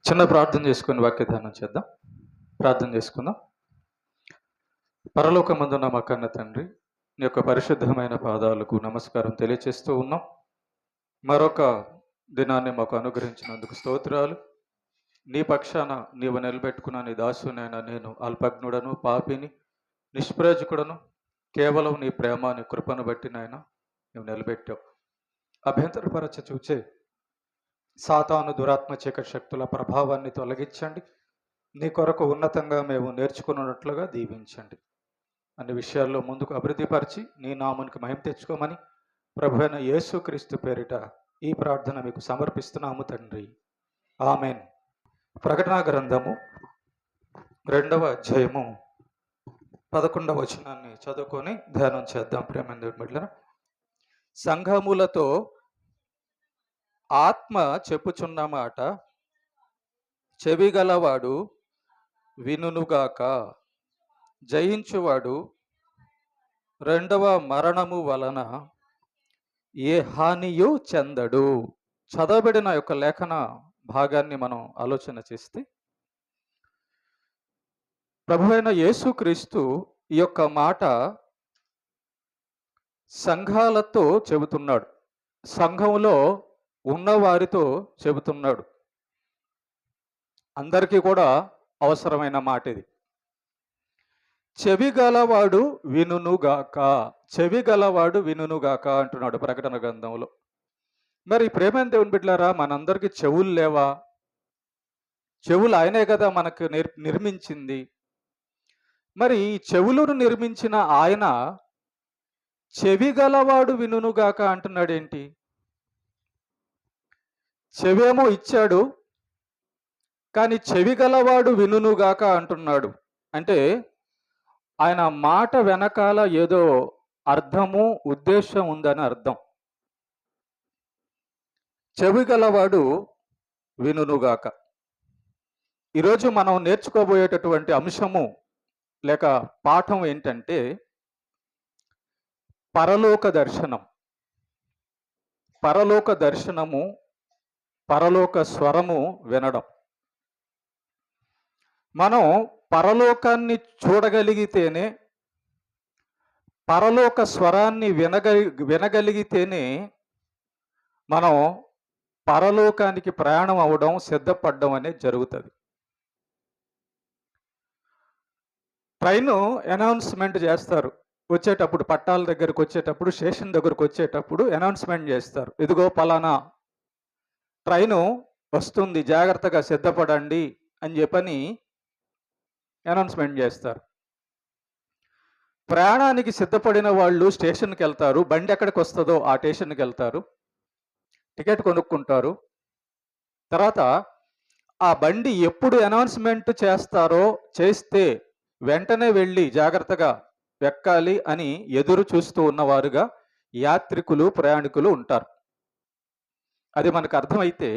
చిన్న ప్రార్థన చేసుకుని వాక్యధ్యానం చేద్దాం. ప్రార్థన చేసుకుందాం. పరలోకమందున్న మా కన్న తండ్రి, నీ యొక్క పరిశుద్ధమైన పాదాలకు నమస్కారం తెలియచేస్తూ ఉన్నాం. మరొక దినాన్ని మాకు అనుగ్రహించినందుకు స్తోత్రాలు. నీ పక్షాన నీవు నిలబెట్టుకున్న నీ దాసునైనా నేను అల్పజ్ఞుడను, పాపిని, నిష్ప్రయోజకుడను. కేవలం నీ ప్రేమ, నీ కృపను బట్టి నాయన నువ్వు నిలబెట్టావు. అభ్యంతరపరచ చూచే సాతాను దురాత్మ చీకటి శక్తుల ప్రభావాన్ని తొలగించండి. నీ కొరకు ఉన్నతంగా మేము నేర్చుకున్నట్లుగా దీవించండి. అన్ని విషయాల్లో ముందుకు అభివృద్ధిపరిచి నీ నామానికి మహిమ తెచ్చుకోమని ప్రభు అయిన యేసుక్రీస్తు పేరిట ఈ ప్రార్థన మీకు సమర్పిస్తున్నాము తండ్రి. ఆమెన్. ప్రకటన గ్రంథము 2వ అధ్యాయము 11వ వచనాన్ని చదువుకొని ధ్యానం చేద్దాం. ప్రేమ దేవుని బిడ్డలారా, సంఘములతో ఆత్మ చెప్పుచున్న మాట చెవిగలవాడు వినుగాక. జయించువాడు రెండవ మరణము వలన ఏ హానియు చెందడు. చదవబడిన యొక్క లేఖన భాగాన్ని మనం ఆలోచన చేస్తే, ప్రభువైన యేసుక్రీస్తు ఈ యొక్క మాట సంఘాలతో చెబుతున్నాడు, సంఘంలో ఉన్నవారితో చెబుతున్నాడు. అందరికీ కూడా అవసరమైన మాట ఇది. చెవిగలవాడు వినుగాక, చెవిగలవాడు వినుగాక అంటున్నాడు ప్రకటన గ్రంథంలో. మరి ప్రేమైన దేవుని బిడ్డలారా, మనందరికీ చెవులు లేవా? చెవులు ఆయనే కదా మనకు నిర్మించింది. మరి ఈ చెవులను నిర్మించిన ఆయన చెవిగలవాడు వినుగాక అంటున్నాడు ఏంటి? చెవేమో ఇచ్చాడు, కానీ చెవిగలవాడు వినుగాక అంటున్నాడు. అంటే ఆయన మాట వెనకాల ఏదో అర్థము, ఉద్దేశం ఉందని అర్థం. చెవిగలవాడు వినుగాక. ఈరోజు మనం నేర్చుకోబోయేటటువంటి అంశము లేక పాఠం ఏంటంటే పరలోక దర్శనం. పరలోక దర్శనము, పరలోక స్వరము వినడం. మనం పరలోకాన్ని చూడగలిగితేనే, పరలోక స్వరాన్ని వినగలిగితేనే మనం పరలోకానికి ప్రయాణం అవడం, సిద్ధపడడం అనేది జరుగుతుంది. ట్రైన్ అనౌన్స్మెంట్ చేస్తారు వచ్చేటప్పుడు, పట్టాల దగ్గరకు వచ్చేటప్పుడు, స్టేషన్ దగ్గరకు వచ్చేటప్పుడు అనౌన్స్మెంట్ చేస్తారు. ఇదిగో పలానా ట్రైను వస్తుంది, జాగ్రత్తగా సిద్ధపడండి అని చెప్పని అనౌన్స్మెంట్ చేస్తారు. ప్రయాణానికి సిద్ధపడిన వాళ్ళు స్టేషన్కి వెళ్తారు. బండి ఎక్కడికి వస్తుందో ఆ స్టేషన్కి వెళ్తారు, టికెట్ కొనుక్కుంటారు. తర్వాత ఆ బండి ఎప్పుడు అనౌన్స్మెంట్ చేస్తే వెంటనే వెళ్ళి జాగ్రత్తగా ఎక్కాలి అని ఎదురు చూస్తూ ఉన్నవారుగా యాత్రికులు, ప్రయాణికులు ఉంటారు. అది మనకు అర్థమైతే,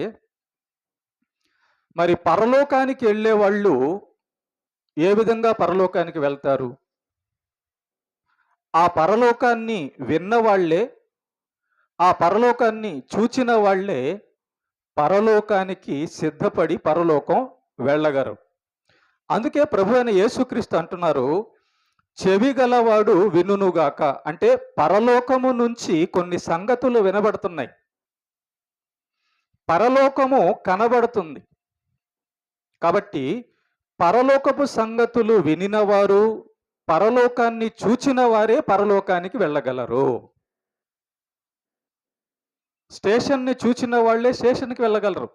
మరి పరలోకానికి వెళ్ళే వాళ్ళు ఏ విధంగా పరలోకానికి వెళ్తారు? ఆ పరలోకాన్ని విన్న వాళ్ళే, ఆ పరలోకాన్ని చూచిన వాళ్ళే పరలోకానికి సిద్ధపడి పరలోకం వెళ్ళగలరు. అందుకే ప్రభు అయిన యేసుక్రీస్తు అంటున్నారు, చెవిగలవాడు వినుగాక. అంటే పరలోకము నుంచి కొన్ని సంగతులు వినబడుతున్నాయి, పరలోకము కనబడుతుంది. కాబట్టి పరలోకపు సంగతులు వినినవారు, పరలోకాన్ని చూచిన వారే పరలోకానికి వెళ్ళగలరు. స్టేషన్ని చూచిన వాళ్ళే స్టేషన్కి వెళ్ళగలరు.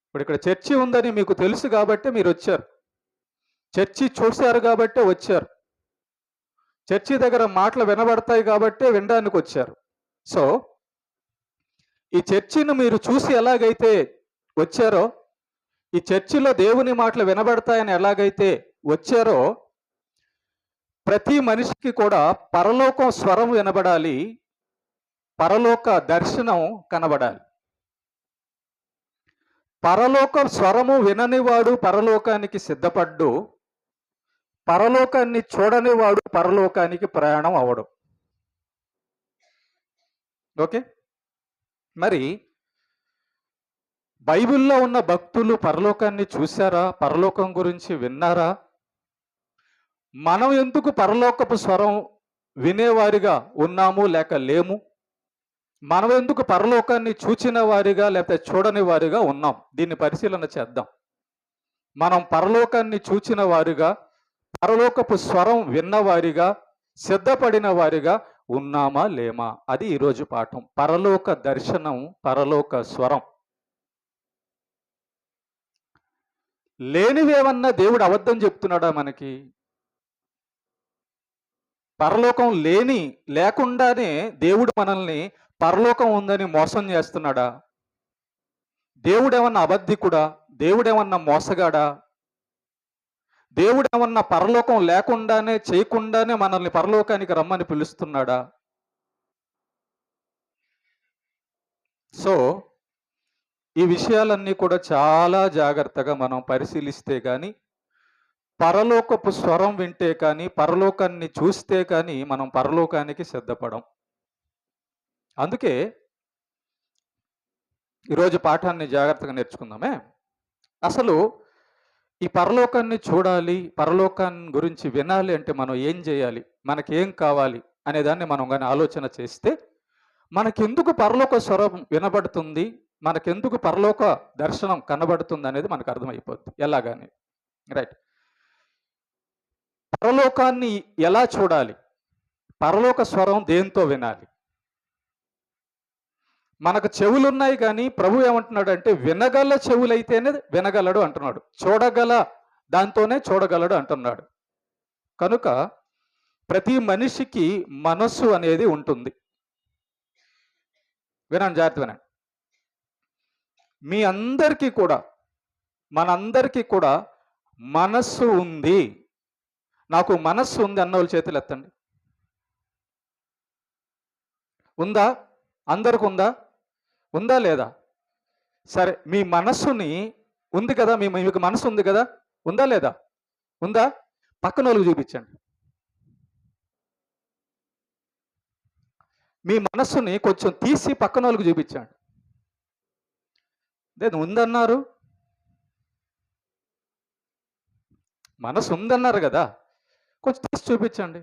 ఇప్పుడు ఇక్కడ చర్చి ఉందని మీకు తెలుసు కాబట్టి మీరు వచ్చారు, చర్చి చూశారు కాబట్టి వచ్చారు, చర్చి దగ్గర మాటలు వినబడతాయి కాబట్టి వినడానికి వచ్చారు. సో ఈ చర్చిని మీరు చూసి ఎలాగైతే వచ్చారో, ఈ చర్చిలో దేవుని మాటలు వినబడతాయని ఎలాగైతే వచ్చారో, ప్రతి మనిషికి కూడా పరలోకం స్వరం వినబడాలి, పరలోక దర్శనం కనబడాలి. పరలోక స్వరము విననివాడు పరలోకానికి సిద్ధపడ్డు, పరలోకాన్ని చూడనివాడు పరలోకానికి ప్రయాణం అవడు. ఓకే. మరి బైబిల్లో ఉన్న భక్తులు పరలోకాన్ని చూశారా? పరలోకం గురించి విన్నారా? మనం ఎందుకు పరలోకపు స్వరం వినేవారిగా ఉన్నాము లేక లేము? మనం ఎందుకు పరలోకాన్ని చూచిన వారిగా లేకపోతే చూడని వారిగా ఉన్నాం? దీన్ని పరిశీలన చేద్దాం. మనం పరలోకాన్ని చూచిన వారిగా, పరలోకపు స్వరం విన్నవారిగా, సిద్ధపడిన వారిగా ఉన్నామా లేమా? అది ఈరోజు పాఠం. పరలోక దర్శనం, పరలోక స్వరం. లేనివేమన్నా దేవుడు అబద్ధం చెప్తున్నాడా మనకి? పరలోకం లేకుండానే దేవుడు మనల్ని పరలోకం ఉందని మోసం చేస్తున్నాడా? దేవుడేమన్నా అబద్ధికుడా? దేవుడేమన్నా మోసగాడా? దేవుడేమన్నా పరలోకం లేకుండానే చేయకుండానే మనల్ని పరలోకానికి రమ్మని పిలుస్తున్నాడా? సో ఈ విషయాలన్నీ కూడా చాలా జాగ్రత్తగా మనం పరిశీలిస్తే కానీ, పరలోకపు స్వరం వింటే కానీ, పరలోకాన్ని చూస్తే కానీ మనం పరలోకానికి సిద్ధపడం. అందుకే ఈరోజు పాఠాన్ని జాగ్రత్తగా నేర్చుకుందామే. అసలు ఈ పరలోకాన్ని చూడాలి, పరలోకాన్ని గురించి వినాలి అంటే మనం ఏం చేయాలి, మనకేం కావాలి అనేదాన్ని మనం కానీ ఆలోచన చేస్తే, మనకెందుకు పరలోక స్వరం వినబడుతుంది, మనకెందుకు పరలోక దర్శనం కనబడుతుంది అనేది మనకు అర్థమైపోద్ది. ఎలాగని రైట్. పరలోకాన్ని ఎలా చూడాలి, పరలోక స్వరం దేంతో వినాలి? మనకు చెవులున్నాయి కానీ ప్రభు ఏమంటున్నాడు అంటే, వినగల చెవులైతేనే వినగలడు అంటున్నాడు, చూడగల దాంతోనే చూడగలడు అంటున్నాడు. కనుక ప్రతి మనిషికి మనస్సు అనేది ఉంటుంది. వినండి, జాగ్రత్త వినండి. మీ అందరికీ కూడా, మనందరికీ కూడా మనస్సు ఉంది. నాకు మనస్సు ఉంది అన్నోళ్ళు చేతులు ఎత్తండి. ఉందా? అందరికి ఉందా? ఉందా లేదా? సరే, మీ మనస్సుని ఉంది కదా, మీకు మనసు ఉంది కదా, ఉందా లేదా? ఉందా? పక్కన వాళ్ళకి చూపించండి. మీ మనస్సుని కొంచెం తీసి పక్కన వాళ్ళకి చూపించండి. లేదు ఉందన్నారు, మనసు ఉందన్నారు కదా, కొంచెం తీసి చూపించండి.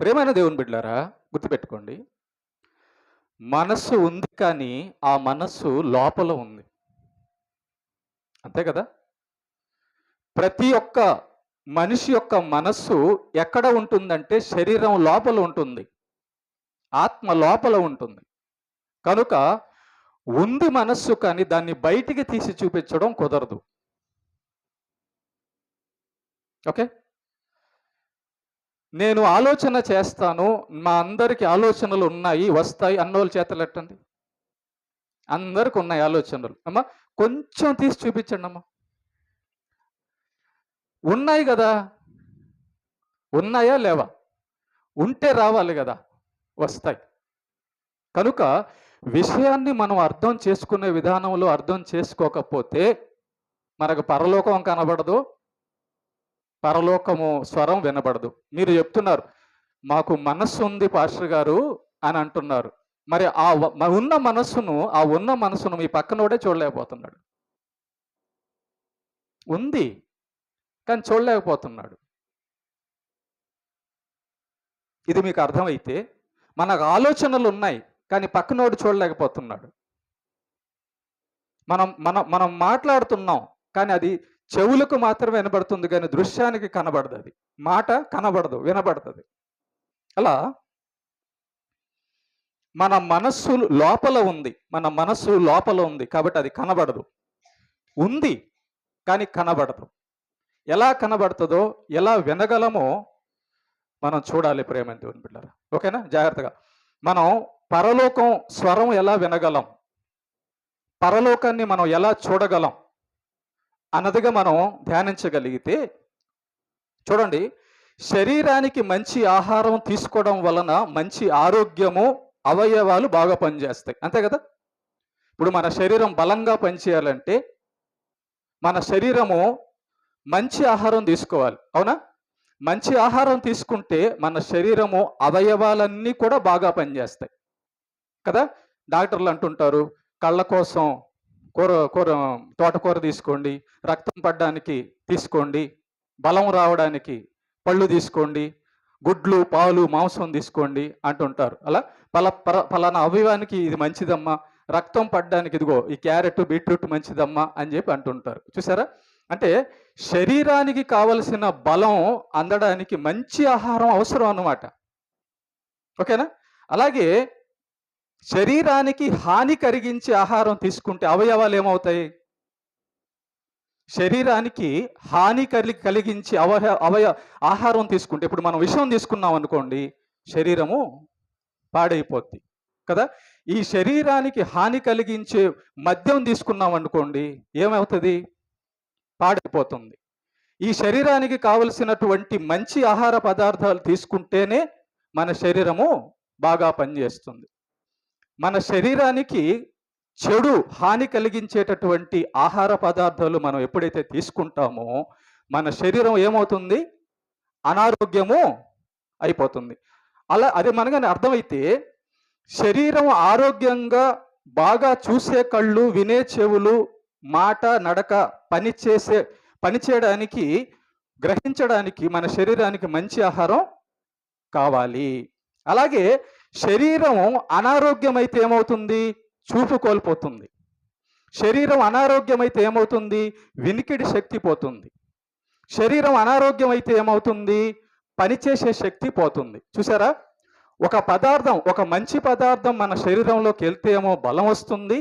ప్రేమైన దేవుని బిడ్డలారా, గుర్తుపెట్టుకోండి, మనస్సు ఉంది కానీ ఆ మనస్సు లోపల ఉంది. అంతే కదా? ప్రతి ఒక్క మనిషి యొక్క మనస్సు ఎక్కడ ఉంటుందంటే శరీరం లోపల ఉంటుంది, ఆత్మ లోపల ఉంటుంది. కనుక ఉంది మనస్సు, కానీ దాన్ని బయటికి తీసి చూపించడం కుదరదు. ఓకే, నేను ఆలోచన చేస్తాను, మా అందరికి ఆలోచనలు ఉన్నాయి, వస్తాయి అన్నోళ్ళు చేతలు ఎట్టండి. అందరికి ఉన్నాయి ఆలోచనలు. అమ్మా కొంచెం తీసి చూపించండి అమ్మా. ఉన్నాయి కదా, ఉన్నాయా లేవా? ఉంటే రావాలి కదా, వస్తాయి. కనుక విషయాన్ని మనం అర్థం చేసుకునే విధానంలో అర్థం చేసుకోకపోతే మనకు పరలోకం కనబడదు, పరలోకము స్వరం వినబడదు. మీరు చెప్తున్నారు మాకు మనస్సు ఉంది పాస్టర్ గారు అని అంటున్నారు. మరి ఆ ఉన్న మనస్సును మీ పక్కనోడే చూడలేకపోతున్నాడు. ఉంది కానీ చూడలేకపోతున్నాడు. ఇది మీకు అర్థమైతే, మనకు ఆలోచనలు ఉన్నాయి కానీ పక్కనోడు చూడలేకపోతున్నాడు. మనం మాట్లాడుతున్నాం కానీ అది చెవులకు మాత్రమే వినబడుతుంది కానీ దృశ్యానికి కనబడదు. అది మాట కనబడదు, వినబడుతుంది. అలా మన మనస్సు లోపల ఉంది కాబట్టి అది కనబడదు. ఉంది కానీ కనబడదు. ఎలా కనబడుతుందో, ఎలా వినగలమో మనం చూడాలి ప్రేమ దేవుని బిడ్డలారా. ఓకేనా? జాగ్రత్తగా మనం పరలోకం స్వరం ఎలా వినగలం, పరలోకాన్ని మనం ఎలా చూడగలం అన్నదిగా మనం ధ్యానించగలిగితే, చూడండి, శరీరానికి మంచి ఆహారం తీసుకోవడం వలన మంచి ఆరోగ్యము, అవయవాలు బాగా పనిచేస్తాయి. అంతే కదా? ఇప్పుడు మన శరీరం బలంగా పనిచేయాలంటే మన శరీరము మంచి ఆహారం తీసుకోవాలి. అవునా? మంచి ఆహారం తీసుకుంటే మన శరీరము అవయవాలన్నీ కూడా బాగా పనిచేస్తాయి కదా. డాక్టర్లు అంటుంటారు కళ్ళ కోసం కూర తోటకూర తీసుకోండి, రక్తం పడడానికి తీసుకోండి, బలం రావడానికి పళ్ళు తీసుకోండి, గుడ్లు పాలు మాంసం తీసుకోండి అంటుంటారు. అలా పలానా అవయవానికి ఇది మంచిదమ్మా, రక్తం పడడానికి ఇదిగో ఈ క్యారెట్ బీట్రూట్ మంచిదమ్మా అని చెప్పి అంటుంటారు. చూసారా, అంటే శరీరానికి కావలసిన బలం అందడానికి మంచి ఆహారం అవసరం అన్నమాట. ఓకేనా. అలాగే శరీరానికి హాని కలిగించే ఆహారం తీసుకుంటే అవయవాలు ఏమవుతాయి? శరీరానికి హాని కలిగించి ఆహారం తీసుకుంటే, ఇప్పుడు మనం విషం తీసుకున్నాం అనుకోండి, శరీరము పాడైపోద్ది కదా. ఈ శరీరానికి హాని కలిగించే మద్యం తీసుకున్నాం అనుకోండి, ఏమవుతుంది? పాడైపోతుంది. ఈ శరీరానికి కావలసినటువంటి మంచి ఆహార పదార్థాలు తీసుకుంటేనే మన శరీరము బాగా పనిచేస్తుంది. మన శరీరానికి చెడు హాని కలిగించేటటువంటి ఆహార పదార్థాలు మనం ఎప్పుడైతే తీసుకుంటామో మన శరీరం ఏమవుతుంది? అనారోగ్యము అయిపోతుంది. అదే మనగానే అర్థమైతే శరీరం ఆరోగ్యంగా బాగా చూసే కళ్ళు, వినే చెవులు, మాట నడక పనిచేయడానికి గ్రహించడానికి మన శరీరానికి మంచి ఆహారం కావాలి. అలాగే శరీరం అనారోగ్యమైతే ఏమవుతుంది? చూపు కోల్పోతుంది. శరీరం అనారోగ్యమైతే ఏమవుతుంది? వినికిడి శక్తి పోతుంది. శరీరం అనారోగ్యమైతే ఏమవుతుంది? పనిచేసే శక్తి పోతుంది. చూసారా, ఒక పదార్థం, ఒక మంచి పదార్థం మన శరీరంలోకి వెళ్తే ఏమో బలం వస్తుంది,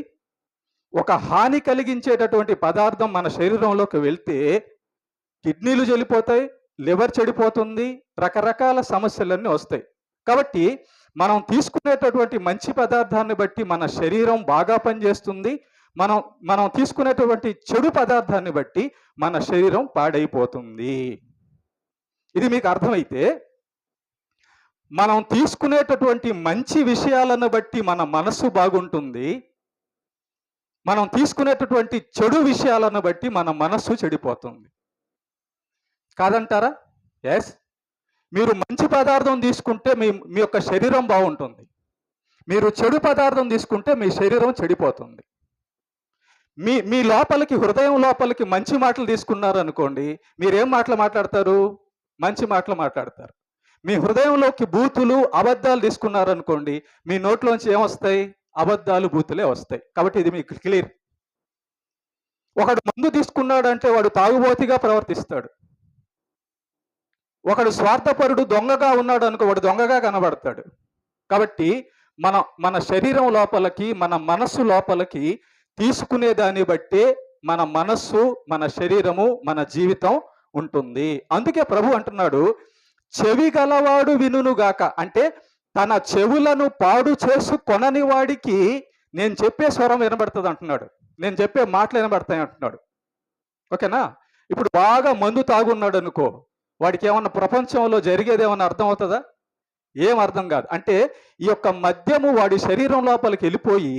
ఒక హాని కలిగించేటటువంటి పదార్థం మన శరీరంలోకి వెళ్తే కిడ్నీలు చెడిపోతాయి, లివర్ చెడిపోతుంది, రకరకాల సమస్యలన్నీ వస్తాయి. కాబట్టి మనం తీసుకునేటటువంటి మంచి పదార్థాన్ని బట్టి మన శరీరం బాగా పనిచేస్తుంది, మనం తీసుకునేటువంటి చెడు పదార్థాన్ని బట్టి మన శరీరం పాడైపోతుంది. ఇది మీకు అర్థమైతే మనం తీసుకునేటటువంటి మంచి విషయాలను బట్టి మన మనసు బాగుంటుంది, మనం తీసుకునేటటువంటి చెడు విషయాలను బట్టి మన మనస్సు చెడిపోతుంది. కాదంటారా? ఎస్. మీరు మంచి పదార్థం తీసుకుంటే మీ యొక్క శరీరం బాగుంటుంది, మీరు చెడు పదార్థం తీసుకుంటే మీ శరీరం చెడిపోతుంది. మీ లోపలికి, హృదయం లోపలికి మంచి మాటలు తీసుకున్నారనుకోండి, మీరేం మాటలు మాట్లాడతారు? మంచి మాటలు మాట్లాడతారు. మీ హృదయంలోకి బూతులు, అబద్ధాలు తీసుకున్నారనుకోండి, మీ నోట్లోంచి ఏమొస్తాయి? అబద్ధాలు, బూతులే వస్తాయి. కాబట్టి ఇది మీకు క్లియర్. ఒకడు మందు తీసుకున్నాడంటే వాడు తాగుబోతిగా ప్రవర్తిస్తాడు. ఒకడు స్వార్థపరుడు, దొంగగా ఉన్నాడు అనుకో, వాడు దొంగగా కనబడతాడు. కాబట్టి మన శరీరం లోపలికి, మన మనస్సు లోపలికి తీసుకునే దాన్ని బట్టే మన మనస్సు, మన శరీరము, మన జీవితం ఉంటుంది. అందుకే ప్రభు అంటున్నాడు, చెవి గలవాడు వినుగాక. అంటే తన చెవులను పాడు చేసుకొనని వాడికి నేను చెప్పే స్వరం వినబడుతుంది అంటున్నాడు, నేను చెప్పే మాటలు వినబడతాయి అంటున్నాడు. ఓకేనా. ఇప్పుడు బాగా మందు తాగున్నాడు అనుకో, వాడికి ఏమన్నా ప్రపంచంలో జరిగేది ఏమన్నా అర్థం అవుతుందా? ఏం అర్థం కాదు. అంటే ఈ యొక్క మద్యము వాడి శరీరం లోపలికి వెళ్ళిపోయి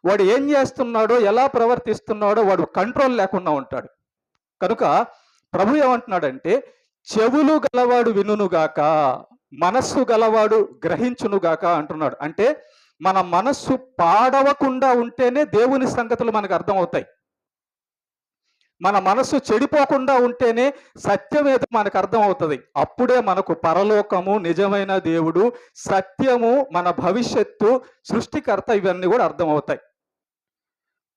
వాడు ఏం చేస్తున్నాడో, ఎలా ప్రవర్తిస్తున్నాడో వాడు కంట్రోల్ లేకుండా ఉంటాడు. కనుక ప్రభు ఏమంటున్నాడంటే, చెవులు గలవాడు వినుగాక, మనస్సు గలవాడు గ్రహించునుగాక అంటున్నాడు. అంటే మన మనస్సు పాడవకుండా ఉంటేనే దేవుని సంగతులు మనకు అర్థమవుతాయి. మన మనస్సు చెడిపోకుండా ఉంటేనే సత్యం ఏదో మనకు అర్థమవుతుంది. అప్పుడే మనకు పరలోకము, నిజమైన దేవుడు, సత్యము, మన భవిష్యత్తు, సృష్టికర్త ఇవన్నీ కూడా అర్థమవుతాయి.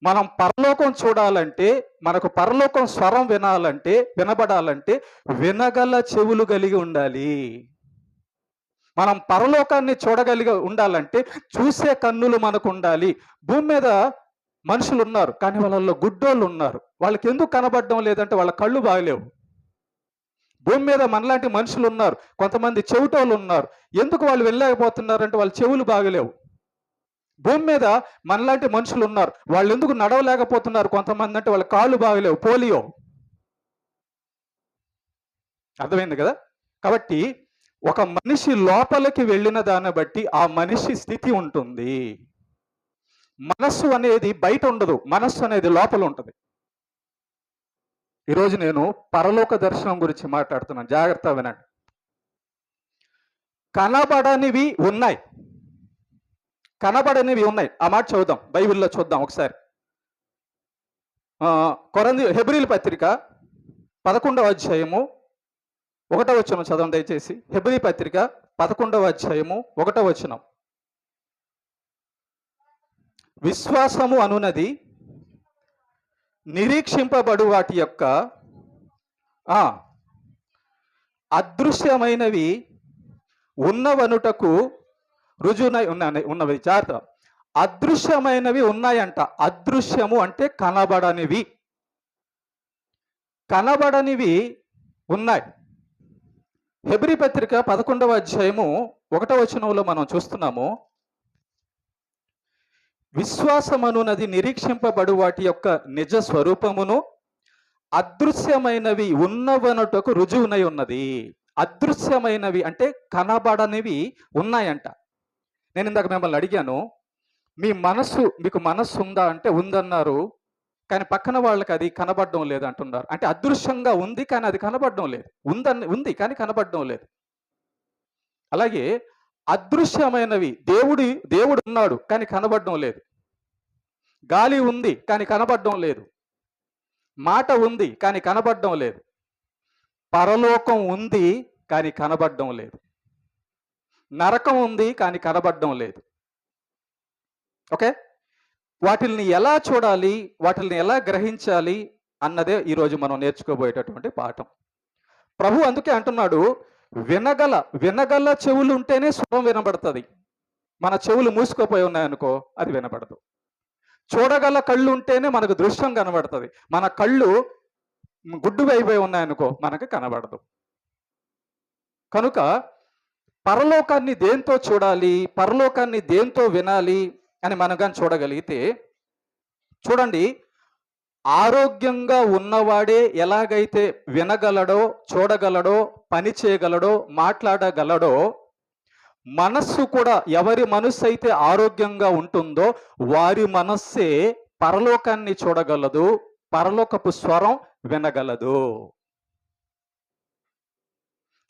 మనం పరలోకం చూడాలంటే, మనకు పరలోకం స్వరం వినబడాలంటే వినగల చెవులు కలిగి ఉండాలి. మనం పరలోకాన్ని చూడగలిగి ఉండాలంటే చూసే కన్నులు మనకు ఉండాలి. భూమి మీద మనుషులు ఉన్నారు, కానీ వాళ్ళల్లో గుడ్డోళ్ళు ఉన్నారు. వాళ్ళకి ఎందుకు కనబడడం లేదంటే వాళ్ళ కళ్ళు బాగలేవు. భూమి మీద మనలాంటి మనుషులు ఉన్నారు, కొంతమంది చెవిటోళ్ళు ఉన్నారు. ఎందుకు వాళ్ళు వెళ్ళలేకపోతున్నారంటే వాళ్ళ చెవులు బాగలేవు. భూమి మీద మనలాంటి మనుషులు ఉన్నారు, వాళ్ళు ఎందుకు నడవలేకపోతున్నారు కొంతమంది అంటే వాళ్ళ కాళ్ళు బాగలేవు, పోలియో. అర్థమైంది కదా. కాబట్టి ఒక మనిషి లోపలికి వెళ్ళిన దాన్ని బట్టి ఆ మనిషి స్థితి ఉంటుంది. మనస్సు అనేది బయట ఉండదు, మనస్సు అనేది లోపల ఉంటుంది. ఈరోజు నేను పరలోక దర్శనం గురించి మాట్లాడుతున్నాను. జాగ్రత్తగా వినండి. కనబడనివి ఉన్నాయి. కనబడనివి ఉన్నాయి. ఆ మాట చదువుదాం. బైబిల్‌లో చూద్దాం ఒకసారి. హెబ్రీయుల పత్రిక 11వ అధ్యాయము 1వ వచనం చదవండి దయచేసి. హెబ్రీ పత్రిక 11వ అధ్యాయము 1వ వచనం. విశ్వాసము అనునది నిరీక్షింపబడు వాటి యొక్క అదృశ్యమైనవి ఉన్నవనుటకు రుజువునై ఉన్నవి. జాగ్రత్త. అదృశ్యమైనవి ఉన్నాయంట. అదృశ్యము అంటే కనబడనివి. కనబడనివి ఉన్నాయి. హెబ్రీ పత్రిక 11వ అధ్యాయము 1వ వచనంలో మనం చూస్తున్నాము. విశ్వాసమనునది నిరీక్షింపబడు వాటి యొక్క నిజ స్వరూపమును అదృశ్యమైనవి ఉన్నవనుటకు రుజువునై ఉన్నది. అదృశ్యమైనవి అంటే కనబడనివి ఉన్నాయంట. నేను ఇందాక మిమ్మల్ని అడిగాను, మీకు మనస్సు ఉందా అంటే ఉందన్నారు. కానీ పక్కన వాళ్ళకి అది కనబడడం లేదు అంటున్నారు. అంటే అదృశ్యంగా ఉంది కానీ అది కనబడడం లేదు. ఉంది కానీ కనబడడం లేదు. అలాగే అదృశ్యమైనవి దేవుడు ఉన్నాడు కానీ కనబడడం లేదు. గాలి ఉంది కానీ కనబడడం లేదు. మాట ఉంది కానీ కనబడడం లేదు. పరలోకం ఉంది కానీ కనబడడం లేదు. నరకం ఉంది కానీ కనబడడం లేదు. ఓకే, వాటిల్ని ఎలా చూడాలి, వాటిల్ని ఎలా గ్రహించాలి అన్నదే ఈరోజు మనం నేర్చుకోబోయేటటువంటి పాఠం. ప్రభు అందుకే అంటున్నాడు, వినగల చెవులు ఉంటేనే స్వరం వినబడుతుంది. మన చెవులు మూసుకుపోయి ఉన్నాయనుకో అది వినబడదు. చూడగల కళ్ళు ఉంటేనే మనకు దృశ్యం కనబడుతుంది. మన కళ్ళు గుడ్డు అయిపోయి ఉన్నాయనుకో మనకు కనబడదు. కనుక పరలోకాన్ని దేంతో చూడాలి, పరలోకాన్ని దేంతో వినాలి అని మనం కానీ చూడగలిగితే, చూడండి, ఆరోగ్యంగా ఉన్నవాడే ఎలాగైతే వినగలడో, చూడగలడో, పని చేయగలడో, మాట్లాడగలడో, మనస్సు కూడా ఎవరి మనస్సు అయితే ఆరోగ్యంగా ఉంటుందో వారి మనస్సే పరలోకాన్ని చూడగలదు, పరలోకపు స్వరం వినగలదు.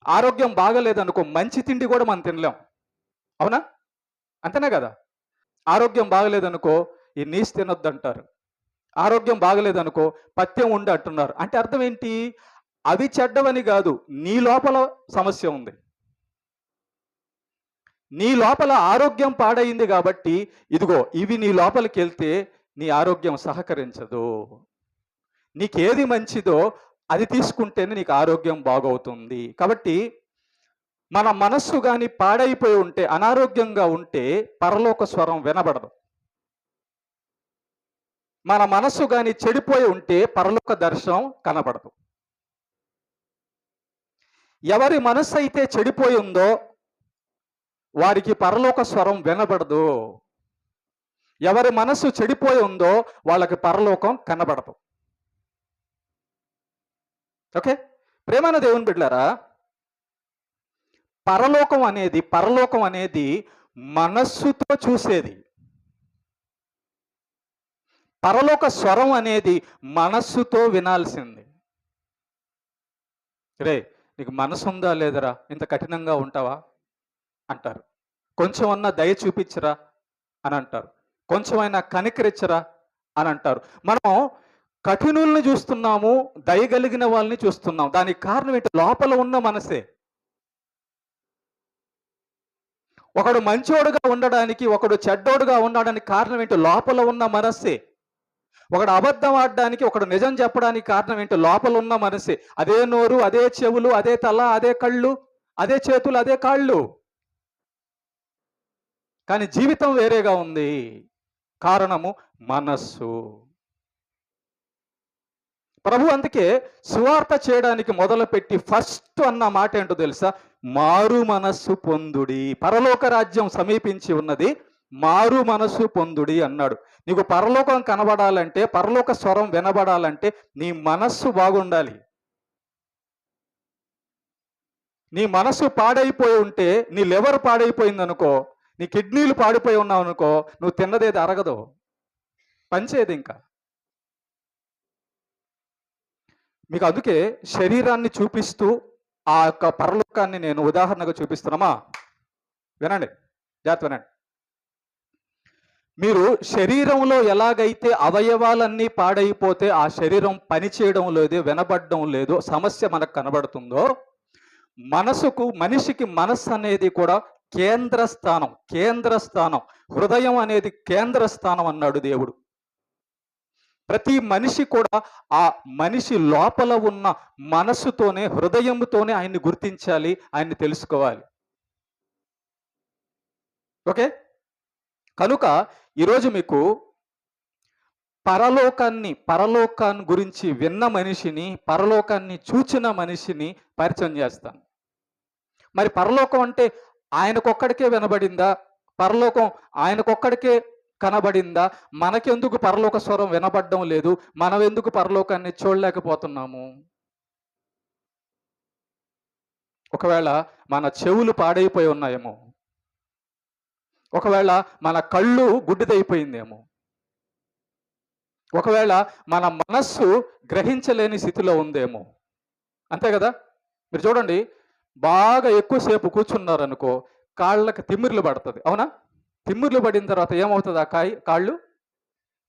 ఆరోగ్యం బాగలేదనుకో మంచి తిండి కూడా మనం తినలేం. అవునా? అంతేనే కదా. ఆరోగ్యం బాగలేదనుకో ఈ నీసు తినొద్దు అంటారు. ఆరోగ్యం బాగలేదనుకో పథ్యం ఉండి అంటున్నారు. అంటే అర్థం ఏంటి? అవి చెడ్డవని కాదు, నీ లోపల సమస్య ఉంది. నీ లోపల ఆరోగ్యం పాడైంది కాబట్టి ఇదిగో ఇవి నీ లోపలికి వెళ్తే నీ ఆరోగ్యం సహకరించదు. నీకేది మంచిదో అది తీసుకుంటేనే నీకు ఆరోగ్యం బాగవుతుంది. కాబట్టి మన మనస్సు కానీ పాడైపోయి ఉంటే, అనారోగ్యంగా ఉంటే పరలోక స్వరం వినబడదు. మన మనస్సు కానీ చెడిపోయి ఉంటే పరలోక దర్శనం కనబడదు. ఎవరి మనస్సు అయితే చెడిపోయి ఉందో వారికి పరలోక స్వరం వినబడదు. ఎవరి మనస్సు చెడిపోయి ఉందో వాళ్ళకి పరలోకం కనబడదు. ఓకే, ప్రేమైన దేవుని బిడ్డలారా, పరలోకం అనేది మనస్సుతో చూసేది. పరలోక స్వరం అనేది మనస్సుతో వినాల్సింది. రే, నీకు మనసు ఉందా లేదరా, ఇంత కఠినంగా ఉంటావా అంటారు. కొంచెం అన్నా దయ చూపించరా అని అంటారు. కొంచెమైనా కనికరించరా అని అంటారు. మనం కఠినుల్ని చూస్తున్నాము, దయగలిగిన వాళ్ళని చూస్తున్నాం. దానికి కారణం ఏంటి? లోపల ఉన్న మనసే. ఒకడు మంచోడుగా ఉండడానికి, ఒకడు చెడ్డోడుగా ఉండడానికి కారణం ఏంటి? లోపల ఉన్న మనస్సే. ఒకడు అబద్ధం ఆడడానికి, ఒకడు నిజం చెప్పడానికి కారణం ఏంటి? లోపల ఉన్న మనసే. అదే నోరు, అదే చెవులు, అదే తల, అదే కళ్ళు, అదే చేతులు, అదే కాళ్ళు. కానీ జీవితం వేరేగా ఉంది. కారణము మనస్సు. ప్రభు అందుకే సువార్త చేయడానికి మొదలుపెట్టి ఫస్ట్ అన్న మాట ఏంటో తెలుసా? మారు మనస్సు పొందుడి, పరలోక రాజ్యం సమీపించి ఉన్నది, మారు మనస్సు పొందుడి అన్నాడు. నీకు పరలోకం కనబడాలంటే, పరలోక స్వరం వినబడాలంటే నీ మనస్సు బాగుండాలి. నీ మనస్సు పాడైపోయి ఉంటే, నీ లివర్ పాడైపోయింది అనుకో, నీ కిడ్నీలు పాడిపోయి ఉన్నావు అనుకో, నువ్వు తిన్నదేది అరగదు, పనిచేయదు. ఇంకా మీకు అందుకే శరీరాన్ని చూపిస్తూ ఆ యొక్క పరలోకాన్ని నేను ఉదాహరణగా చూపిస్తున్నామా? వినండి, జాగ్రత్త వినండి. మీరు శరీరంలో ఎలాగైతే అవయవాలన్నీ పాడైపోతే ఆ శరీరం పనిచేయడం లేదు, వినబడడం లేదు, సమస్య మనకు కనబడుతుందో, మనిషికి మనస్సు అనేది కూడా కేంద్ర స్థానం, హృదయం అనేది కేంద్ర స్థానం అన్నాడు దేవుడు. ప్రతి మనిషి కూడా ఆ మనిషి లోపల ఉన్న మనస్సుతోనే, హృదయంతోనే ఆయన్ని గుర్తించాలి, ఆయన్ని తెలుసుకోవాలి. ఓకే? కనుక ఈరోజు మీకు పరలోకాన్ని గురించి విన్న మనిషిని, పరలోకాన్ని చూచిన మనిషిని పరిచయం చేస్తాను. మరి పరలోకం అంటే ఆయనకొక్కడికే వినబడిందా? పరలోకం ఆయనకొక్కడికే కనబడిందా? మనకెందుకు పరలోక స్వరం వినబడడం లేదు? మనం ఎందుకు పరలోకాన్ని చూడలేకపోతున్నాము? ఒకవేళ మన చెవులు పాడైపోయి ఉన్నాయేమో, ఒకవేళ మన కళ్ళు గుడ్డిదైపోయిందేమో, ఒకవేళ మన మనస్సు గ్రహించలేని స్థితిలో ఉందేమో. అంతే కదా? మీరు చూడండి, బాగా ఎక్కువసేపు కూర్చున్నారనుకో, కాళ్ళకి తిమ్మిర్లు పడుతుంది. అవునా? తిమ్మిర్లు పడిన తర్వాత ఏమవుతుంది? ఆ కాళ్ళు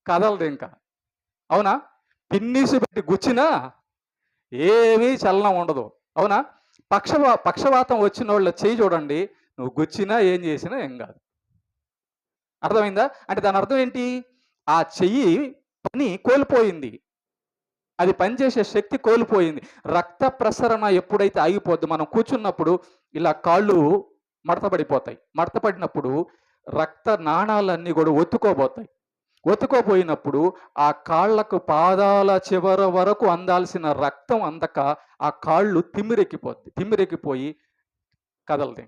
కదలదు ఇంకా. అవునా? పిన్నీసి పెట్టి గుచ్చినా ఏమీ చలనం ఉండదు. అవునా? పక్షవాతం వచ్చిన వాళ్ళ చెయ్యి చూడండి, నువ్వు గుచ్చినా ఏం చేసినా ఏం కాదు. అర్థమైందా? అంటే దాని అర్థం ఏంటి? ఆ చెయ్యి పని కోల్పోయింది, అది పనిచేసే శక్తి కోల్పోయింది. రక్త ప్రసరణ ఎప్పుడైతే ఆగిపోద్ది, మనం కూర్చున్నప్పుడు ఇలా కాళ్ళు మడతపడిపోతాయి. మడతపడినప్పుడు రక్త నాణాలన్నీ కూడా ఒత్తుకోపోయినప్పుడు ఆ కాళ్లకు పాదాల చివర వరకు అందాల్సిన రక్తం అందక ఆ కాళ్ళు తిమ్మిరెక్కిపోయి కదలదు.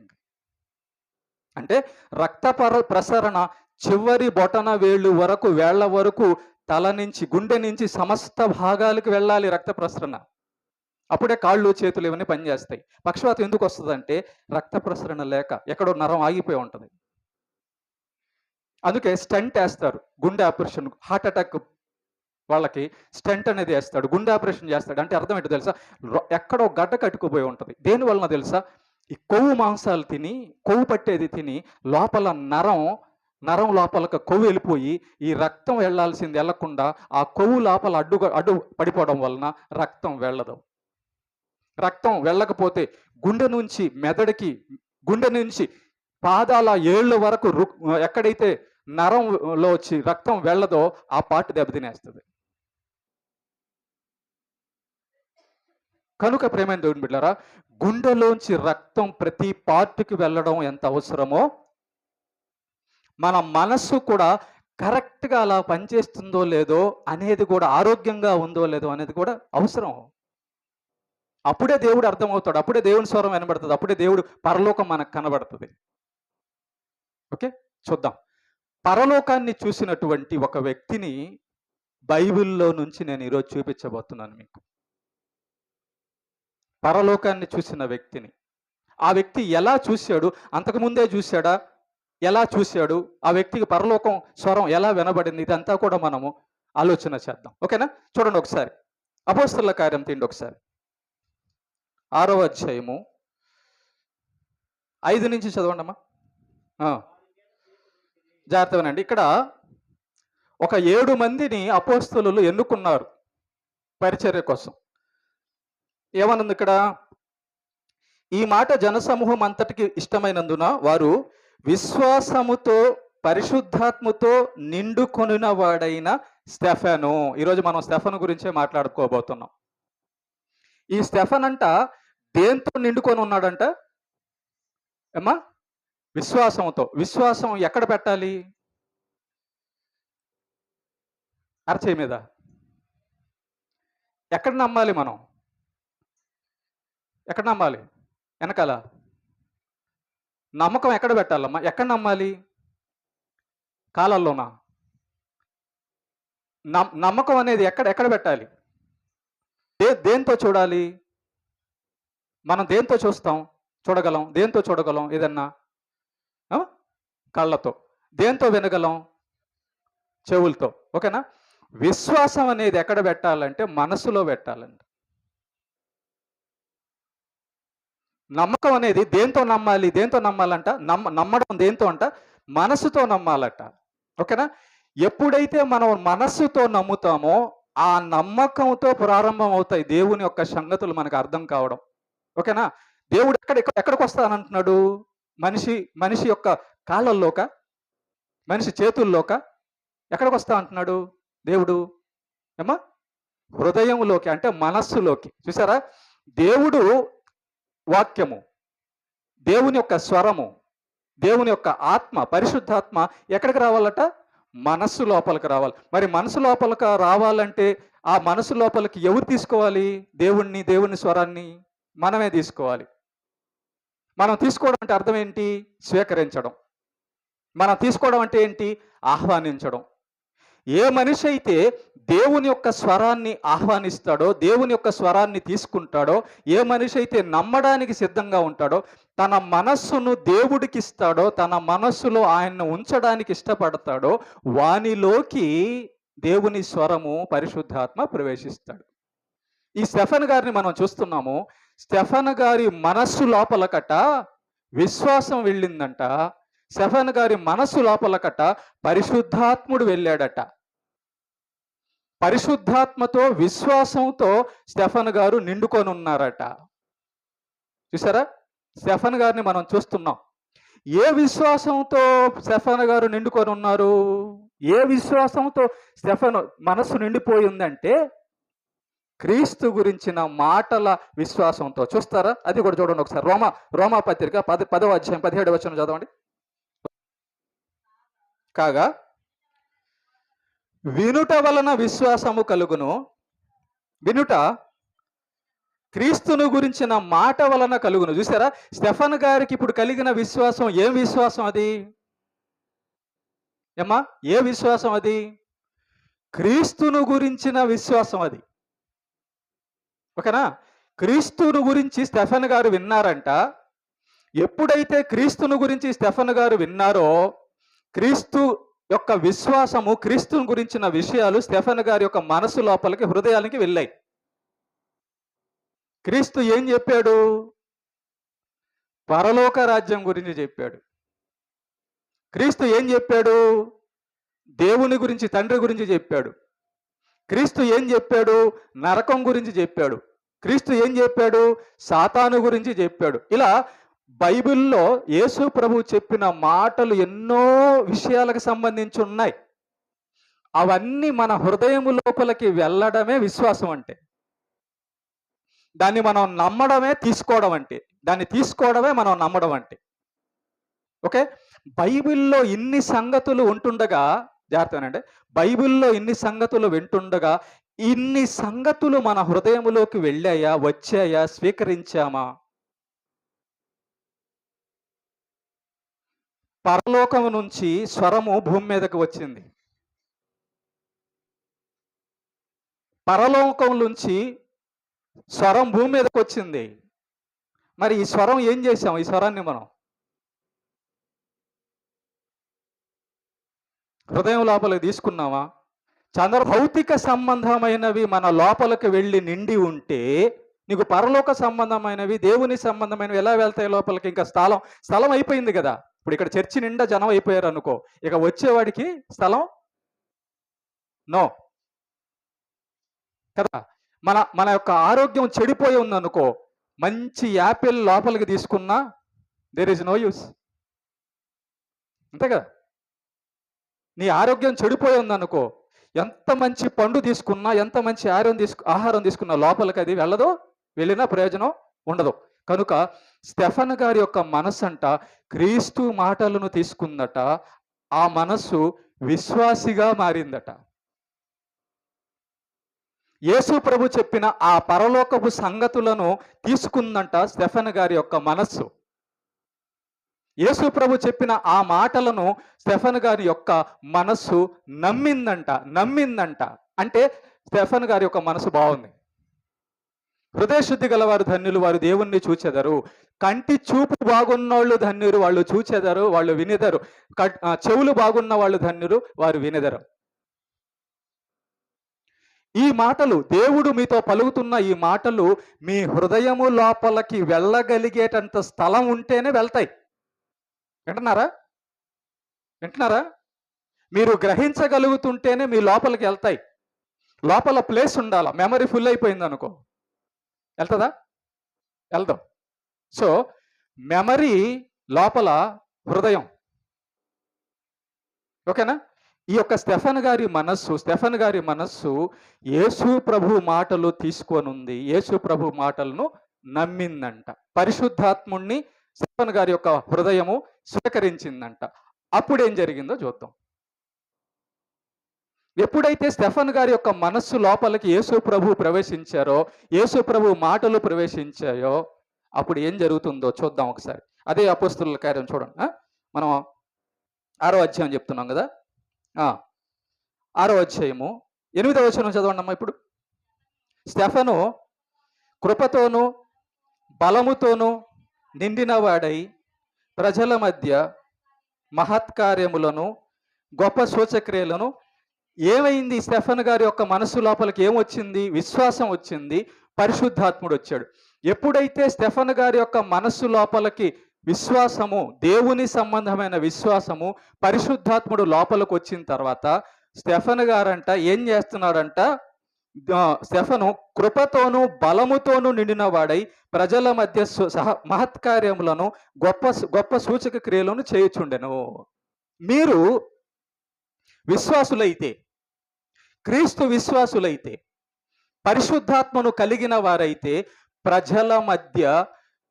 అంటే రక్త ప్రసరణ చివరి బొటన వేళ్ల వరకు తల నుంచి, గుండె నుంచి సమస్త భాగాలకు వెళ్ళాలి రక్త ప్రసరణ. అప్పుడే కాళ్ళు చేతులు ఇవన్నీ పనిచేస్తాయి. పక్షవాతం ఎందుకు వస్తుందంటే రక్త ప్రసరణ లేక ఎక్కడో నరం ఆగిపోయి ఉంటుంది. అందుకే స్టంట్ వేస్తారు. గుండె ఆపరేషన్, హార్ట్ అటాక్ వాళ్ళకి స్టంట్ అనేది వేస్తాడు, గుండె ఆపరేషన్ చేస్తాడు. అంటే అర్థం ఏంటో తెలుసా? ఎక్కడో గడ్డ కట్టుకుపోయి ఉంటుంది. దేని వలన తెలుసా? ఈ కొవ్వు మాంసాలు తిని, కొవ్వు పట్టేది తిని లోపల నరం లోపలకు కొవ్వు వెళ్ళిపోయి ఈ రక్తం వెళ్లాల్సింది వెళ్లకుండా ఆ కొవ్వు లోపల అడ్డు పడిపోవడం వలన రక్తం వెళ్ళదు. రక్తం వెళ్ళకపోతే గుండె నుంచి మెదడుకి, గుండె నుంచి పాదాల ఏళ్ళ వరకు ఎక్కడైతే నరంలో వచ్చి రక్తం వెళ్ళదో ఆ పార్ట్ దెబ్బతినేస్తుంది. కనుక ప్రేమైన దేవుని బిడ్డలారా, గుండెలోంచి రక్తం ప్రతి పార్ట్కి వెళ్ళడం ఎంత అవసరమో, మన మనస్సు కూడా కరెక్ట్గా అలా పనిచేస్తుందో లేదో అనేది కూడా, ఆరోగ్యంగా ఉందో లేదో అనేది కూడా అవసరం. అప్పుడే దేవుడు అర్థమవుతాడు, అప్పుడే దేవుని స్వరం వినబడుతుంది, అప్పుడే దేవుడు పరలోకం మనకు కనబడుతుంది. ఓకే, చూద్దాం. పరలోకాన్ని చూసినటువంటి ఒక వ్యక్తిని బైబిల్లో నుంచి నేను ఈరోజు చూపించబోతున్నాను మీకు. పరలోకాన్ని చూసిన వ్యక్తిని, ఆ వ్యక్తి ఎలా చూశాడు? అంతకుముందే చూశాడా? ఎలా చూశాడు? ఆ వ్యక్తికి పరలోకం స్వరం ఎలా వినబడింది? ఇదంతా కూడా మనము ఆలోచన చేద్దాం. ఓకేనా? చూడండి ఒకసారి, అపోస్తలుల కార్యం తీయండి ఒకసారి, 6వ అధ్యాయము 5 నుంచి చదవండి అమ్మా. జాగ్రత్తగానండి. ఇక్కడ ఒక 7 మందిని అపోస్తలులు ఎన్నుకున్నారు పరిచర్య కోసం. ఏమనుంది ఇక్కడ? ఈ మాట జనసమూహం అంతటికి ఇష్టమైనందున వారు విశ్వాసముతో పరిశుద్ధాత్మతో నిండుకొనిన వాడైన స్టెఫను. ఈరోజు మనం స్టెఫను గురించే మాట్లాడుకోబోతున్నాం. ఈ స్టెఫన్ అంట దేంతో నిండుకొని ఉన్నాడంట అమ్మా? విశ్వాసంతో. విశ్వాసం ఎక్కడ పెట్టాలి? అరచేయి మీద. ఎక్కడ నమ్మాలి మనం? ఎక్కడ నమ్మాలి? వెనకాల. నమ్మకం ఎక్కడ పెట్టాలమ్మా? ఎక్కడ నమ్మాలి? కాలాల్లోనా? నమ్మకం అనేది ఎక్కడ పెట్టాలి? దేంతో చూడాలి? మనం దేంతో చూడగలం? దేంతో చూడగలం? ఏదన్నా కళ్ళతో. దేంతో వినగలం? చెవులతో. ఓకేనా? విశ్వాసం అనేది ఎక్కడ పెట్టాలంటే మనసులో పెట్టాలంట. నమ్మకం అనేది దేంతో నమ్మాలి? దేంతో నమ్మాలంట? నమ్మడం దేంతో అంట? మనసుతో నమ్మాలట. ఓకేనా? ఎప్పుడైతే మనం మనస్సుతో నమ్ముతామో, ఆ నమ్మకంతో ప్రారంభం అవుతాయి దేవుని యొక్క సంగతులు మనకు అర్థం కావడం. ఓకేనా? దేవుడు ఎక్కడికొస్తానంటున్నాడు? మనిషి యొక్క కాళ్ళల్లోకా? మనిషి చేతుల్లోకా? ఎక్కడికొస్తా అంటున్నాడు దేవుడు? ఏమ్మా? హృదయంలోకి, అంటే మనస్సులోకి. చూసారా? దేవుడు వాక్యము, దేవుని యొక్క స్వరము, దేవుని యొక్క ఆత్మ, పరిశుద్ధాత్మ ఎక్కడికి రావాలట? మనస్సు లోపలికి రావాలి. మరి మనసు లోపలికి రావాలంటే ఆ మనసు లోపలికి ఎవరు తీసుకోవాలి? దేవుని స్వరాన్ని మనమే తీసుకోవాలి. మనం తీసుకోవడం అంటే అర్థం ఏంటి? స్వీకరించడం. మనం తీసుకోవడం అంటే ఏంటి? ఆహ్వానించడం. ఏ మనిషి అయితే దేవుని యొక్క స్వరాన్ని ఆహ్వానిస్తాడో, దేవుని యొక్క స్వరాన్ని తీసుకుంటాడో, ఏ మనిషి అయితే నమ్మడానికి సిద్ధంగా ఉంటాడో, తన మనస్సును దేవుడికి ఇస్తాడో, తన మనస్సులో ఆయన్ను ఉంచడానికి ఇష్టపడతాడో, వానిలోకి దేవుని స్వరము, పరిశుద్ధాత్మ ప్రవేశిస్తాడు. ఈ స్టెఫెన్ గారిని మనం చూస్తున్నాము. స్టెఫెన్ గారి మనస్సు లోపలకట విశ్వాసం వెళ్ళిందంట. స్టెఫెన్ గారి మనస్సు లోపలకట పరిశుద్ధాత్ముడు వెళ్ళాడట. పరిశుద్ధాత్మతో, విశ్వాసంతో స్టెఫెన్ గారు నిండుకొని ఉన్నారట. చూసారా? స్టెఫెన్ గారిని మనం చూస్తున్నాం. ఏ విశ్వాసంతో స్టెఫెన్ గారు నిండుకొని ఉన్నారు? ఏ విశ్వాసంతో స్టెఫెన్ మనస్సు నిండిపోయిందంటే క్రీస్తు గురించిన మాటల విశ్వాసంతో. చూస్తారా? అది కూడా చూడండి ఒకసారి. రోమా పత్రిక 10వ అధ్యాయం 17వ వచనం చదవండి. కాగా వినుట వలన విశ్వాసము కలుగును. వినుట క్రీస్తును గురించిన మాట వలన కలుగును. చూసారా? స్టెఫెన్ గారికి ఇప్పుడు కలిగిన విశ్వాసం ఏం విశ్వాసం అది? ఏమ్మా? ఏ విశ్వాసం అది? క్రీస్తును గురించిన విశ్వాసం అది. ఓకేనా? క్రీస్తును గురించి స్టెఫెన్ గారు విన్నారంట. ఎప్పుడైతే క్రీస్తును గురించి స్టెఫెన్ గారు విన్నారో, క్రీస్తు యొక్క విశ్వాసము, క్రీస్తుని గురించిన విషయాలు స్టెఫెన్ గారి యొక్క మనసు లోపలికి, హృదయానికి వెళ్ళాయి. క్రీస్తు ఏం చెప్పాడు? పరలోక రాజ్యం గురించి చెప్పాడు. క్రీస్తు ఏం చెప్పాడు? దేవుని గురించి, తండ్రి గురించి చెప్పాడు. క్రీస్తు ఏం చెప్పాడు? నరకం గురించి చెప్పాడు. క్రీస్తు ఏం చెప్పాడు? సాతాను గురించి చెప్పాడు. ఇలా బైబిల్లో యేసు ప్రభు చెప్పిన మాటలు ఎన్నో విషయాలకు సంబంధించి ఉన్నాయి. అవన్నీ మన హృదయము లోపలికి వెళ్ళడమే విశ్వాసం అంటే. దాన్ని మనం నమ్మడమే తీసుకోవడం అంటే. దాన్ని తీసుకోవడమే మనం నమ్మడం అంటే. ఓకే? బైబిల్లో ఇన్ని సంగతులు ఉంటుండగా, జాగ్రత్తనండి, బైబిల్లో ఇన్ని సంగతులు వింటుండగా ఇన్ని సంగతులు మన హృదయములోకి వెళ్ళాయా, వచ్చాయా, స్వీకరించామా? పరలోకం నుంచి స్వరము భూమి మీదకి వచ్చింది. పరలోకం నుంచి స్వరం భూమి మీదకి వచ్చింది. మరి ఈ స్వరం ఏం చేశాం? ఈ స్వరాన్ని మనం హృదయం లోపలికి తీసుకున్నామా? భౌతిక సంబంధమైనవి మన లోపలికి వెళ్ళి నిండి ఉంటే, నీకు పరలోక సంబంధమైనవి, దేవుని సంబంధమైనవి ఎలా వెళ్తాయి లోపలికి? ఇంకా స్థలం అయిపోయింది కదా. ఇప్పుడు ఇక్కడ చర్చి నిండా జనం అయిపోయారు అనుకో, ఇక వచ్చేవాడికి స్థలం నో కదా. మన యొక్క ఆరోగ్యం చెడిపోయి ఉందనుకో, మంచి యాపిల్ లోపలికి తీసుకున్నా దేర్ ఇస్ నో యూస్. అంతే కదా. నీ ఆరోగ్యం చెడిపోయి ఉందనుకో, ఎంత మంచి పండు తీసుకున్నా, ఎంత మంచి ఆహారం తీసుకున్నా లోపలికి అది వెళ్ళదు, వెళ్ళినా ప్రయోజనం ఉండదు. కనుక స్టెఫెన్ గారి యొక్క మనస్సు అంట క్రీస్తు మాటలను తీసుకుందట. ఆ మనస్సు విశ్వాసిగా మారిందట. యేసు ప్రభు చెప్పిన ఆ పరలోకపు సంగతులను తీసుకుందంట స్టెఫెన్ గారి యొక్క మనస్సు. యేసు ప్రభు చెప్పిన ఆ మాటలను స్టెఫెన్ గారి యొక్క మనస్సు నమ్మిందంట. అంటే స్టెఫెన్ గారి యొక్క మనసు బాగుంది. హృదయ శుద్ధి గలవారు ధన్యులు, వారు దేవుణ్ణి చూచెదరు. కంటి చూపు బాగున్నోళ్ళు ధన్యులు, వాళ్ళు చూచెదరు, వాళ్ళు వినెదరు. చెవులు బాగున్న వాళ్ళు ధన్యులు, వారు వినెదరు. ఈ మాటలు, దేవుడు మీతో పలుకుతున్న ఈ మాటలు మీ హృదయము లోపలికి వెళ్ళగలిగేటంత స్థలం ఉంటేనే వెళ్తాయి. వింటున్నారా? వింటున్నారా? మీరు గ్రహించగలుగుతుంటేనే మీ లోపలికి వెళ్తాయి. లోపల ప్లేస్ ఉండాల. మెమరీ ఫుల్ అయిపోయింది అనుకో, వెళ్తుందా? వెళ్దాం. సో మెమరీ లోపల హృదయం. ఓకేనా? ఈ యొక్క స్టెఫెన్ గారి మనస్సు యేసు ప్రభు మాటలు తీసుకొనుంది. యేసు ప్రభు మాటలను నమ్మిందంట. పరిశుద్ధాత్ముణ్ణి స్టెఫెన్ గారి యొక్క హృదయము స్వీకరించిందంట. అప్పుడేం జరిగిందో చూద్దాం. ఎప్పుడైతే స్టెఫెన్ గారి యొక్క మనస్సు లోపలికి యేసు ప్రభు ప్రవేశించారో, యేసు ప్రభు మాటలు ప్రవేశించాయో, అప్పుడు ఏం జరుగుతుందో చూద్దాం ఒకసారి. అదే అపోస్తలుల కార్యం చూడండి. మనం 6వ అధ్యాయం చెప్తున్నాం కదా. 6వ అధ్యాయము 8వ వచనం చదవండి అమ్మా. ఇప్పుడు స్టెఫెను కృపతోనూ బలముతోనూ నిండినవాడై ప్రజల మధ్య మహత్కార్యములను గొప్ప సూచక్రియలను. ఏమైంది? స్టెఫెన్ గారి యొక్క మనసు లోపలికి ఏమొచ్చింది? విశ్వాసం వచ్చింది. పరిశుద్ధాత్ముడు వచ్చాడు. ఎప్పుడైతే స్టెఫెన్ గారి యొక్క మనస్సు లోపలికి విశ్వాసము, దేవుని సంబంధమైన విశ్వాసము, పరిశుద్ధాత్ముడు లోపలికి వచ్చిన తర్వాత స్టెఫెన్ గారంట ఏం చేస్తున్నాడంట? స్టెఫెను కృపతోనూ బలముతోనూ నిండిన వాడై ప్రజల మధ్య మహత్కార్యములను గొప్ప సూచక క్రియలను చేయుచుండెను. మీరు విశ్వాసులైతే, క్రీస్తు విశ్వాసులైతే, పరిశుద్ధాత్మను కలిగిన వారైతే ప్రజల మధ్య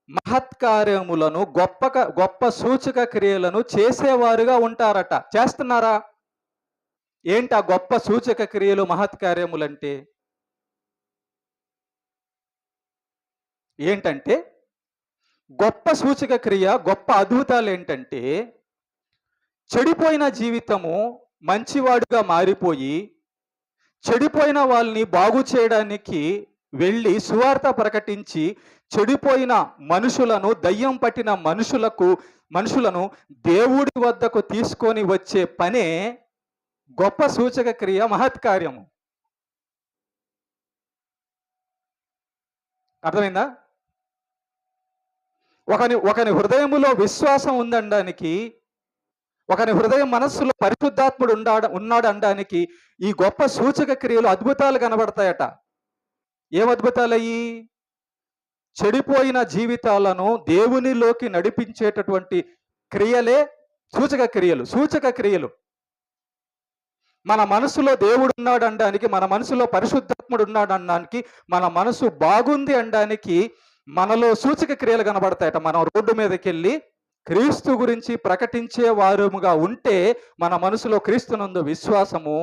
మహత్కార్యములను గొప్ప సూచక క్రియలను చేసేవారుగా ఉంటారట. చేస్తున్నారా? ఏంటి ఆ గొప్ప సూచక క్రియలు, మహత్కార్యములంటే? ఏంటంటే గొప్ప సూచక క్రియ, గొప్ప అద్భుతాలు ఏంటంటే చెడిపోయిన జీవితము మంచివాడుగా మారిపోయి చెడిపోయిన వాళ్ళని బాగు చేయడానికి వెళ్ళి సువార్త ప్రకటించి చెడిపోయిన మనుషులను, దయ్యం పట్టిన మనుషులను దేవుడి వద్దకు తీసుకొని వచ్చే పనే గొప్ప సూచక క్రియ, మహత్కార్యము. అర్థమైందా? ఒకని హృదయములో విశ్వాసం ఉందనడానికి, ఒకని మనస్సులో పరిశుద్ధాత్ముడు ఉన్నాడు అనడానికి ఈ గొప్ప సూచక క్రియలు, అద్భుతాలు కనబడతాయట. ఏం అద్భుతాలయ్యి? చెడిపోయిన జీవితాలను దేవునిలోకి నడిపించేటటువంటి క్రియలే సూచక క్రియలు. మన మనసులో దేవుడు ఉన్నాడు అనడానికి, మన మనసులో పరిశుద్ధాత్ముడు ఉన్నాడు అనడానికి, మన మనసు బాగుంది అనడానికి మనలో సూచక క్రియలు కనబడతాయట. మనం రోడ్డు మీదకి వెళ్ళి క్రీస్తు గురించి ప్రకటించే వారుగా ఉంటే మన మనసులో క్రీస్తునందు విశ్వాసము,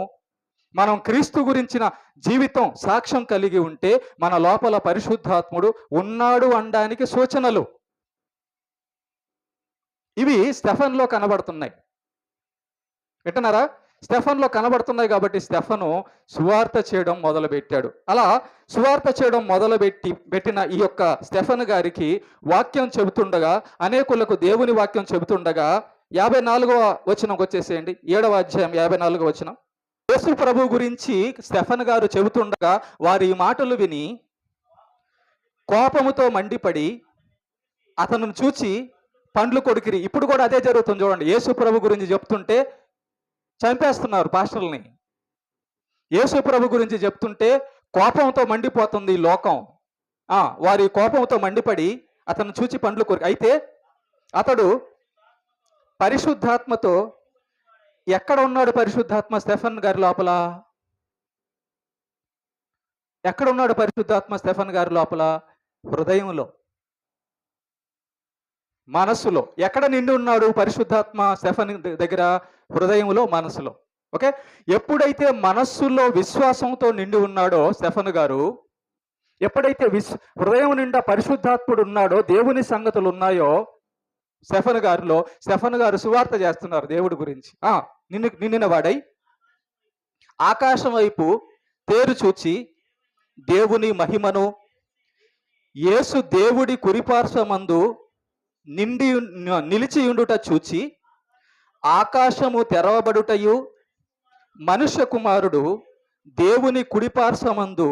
మనం క్రీస్తు గురించిన జీవితం, సాక్ష్యం కలిగి ఉంటే మన లోపల పరిశుద్ధాత్ముడు ఉన్నాడు అనడానికి సూచనలు. ఇవి స్టెఫెన్లో కనబడుతున్నాయి. వింటున్నారా? స్టెఫెన్లో కనబడుతున్నాయి కాబట్టి స్టెఫెను సువార్త చేయడం మొదలుపెట్టాడు. అలా సువార్త చేయడం పెట్టిన ఈ యొక్క స్టెఫెన్ గారికి వాక్యం చెబుతుండగా, అనేకులకు దేవుని వాక్యం చెబుతుండగా 54వ వచనంకి వచ్చేసేయండి. 7వ అధ్యాయం 54వ వచనం. యేసు ప్రభు గురించి స్టెఫెన్ గారు చెబుతుండగా వారి మాటలు విని కోపముతో మండిపడి అతను చూచి పండ్లు కొడికిరి. ఇప్పుడు కూడా అదే జరుగుతుంది చూడండి. యేసు ప్రభు గురించి చెప్తుంటే చంపేస్తున్నారు పాస్టర్లని. యేసు ప్రభు గురించి చెప్తుంటే కోపంతో మండిపోతుంది ఈ లోకం. వారి కోపంతో మండిపడి అతను చూచి పండ్లు కొరికి. అయితే అతడు పరిశుద్ధాత్మతో ఎక్కడ ఉన్నాడు? పరిశుద్ధాత్మ స్టెఫెన్ గారి లోపల ఎక్కడ ఉన్నాడు? పరిశుద్ధాత్మ స్టెఫెన్ గారి లోపల హృదయంలో, మనస్సులో. ఎక్కడ నిండి ఉన్నాడు పరిశుద్ధాత్మ స్టెఫెన్ దగ్గర? హృదయంలో, మనస్సులో. ఓకే. ఎప్పుడైతే మనస్సులో విశ్వాసంతో నిండి ఉన్నాడో స్టెఫెన్ గారు, ఎప్పుడైతే హృదయం నిండా పరిశుద్ధాత్ముడు ఉన్నాడో, దేవుని సంగతులు ఉన్నాయో స్టెఫెన్ గారు సువార్త చేస్తున్నారు దేవుడి గురించి. నిండిన వాడై ఆకాశం వైపు తేరు చూచి దేవుని మహిమను, యేసు దేవుడి కురిపార్శ్వమందు నిలిచియుండుట చూచి ఆకాశము తెరవబడుటయు మనుష్య కుమారుడు దేవుని కుడిపార్శ్వమందు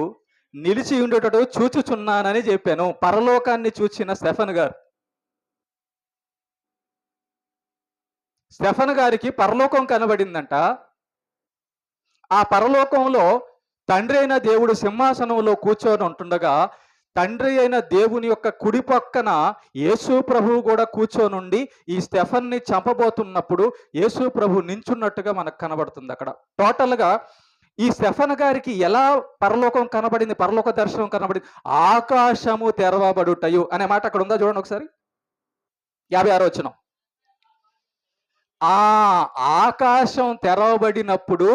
నిలిచి ఉండేటట్టు చూచుచున్నానని చెప్పాను. పరలోకాన్ని చూచిన స్టెఫెన్ గారు. స్టెఫెన్ గారికి పరలోకం కనబడిందంట. ఆ పరలోకంలో తండ్రి అయిన దేవుడు సింహాసనంలో కూర్చొని ఉంటుండగా, తండ్రి అయిన దేవుని యొక్క కుడి పక్కన యేసు ప్రభువు కూడా కూర్చొనుండి ఈ స్టెఫెన్‌ని చంపబోతున్నప్పుడు యేసు ప్రభు నించున్నట్టుగా మనకు కనబడుతుంది అక్కడ. టోటల్‌గా ఈ స్టెఫెన్ గారికి ఎలా పరలోకం కనబడింది, పరలోక దర్శనం కనబడింది? ఆకాశము తెరవబడుటయు అనే మాట అక్కడ ఉందా చూడండి ఒకసారి. 56వ వచనం. ఆ ఆకాశం తెరవబడినప్పుడు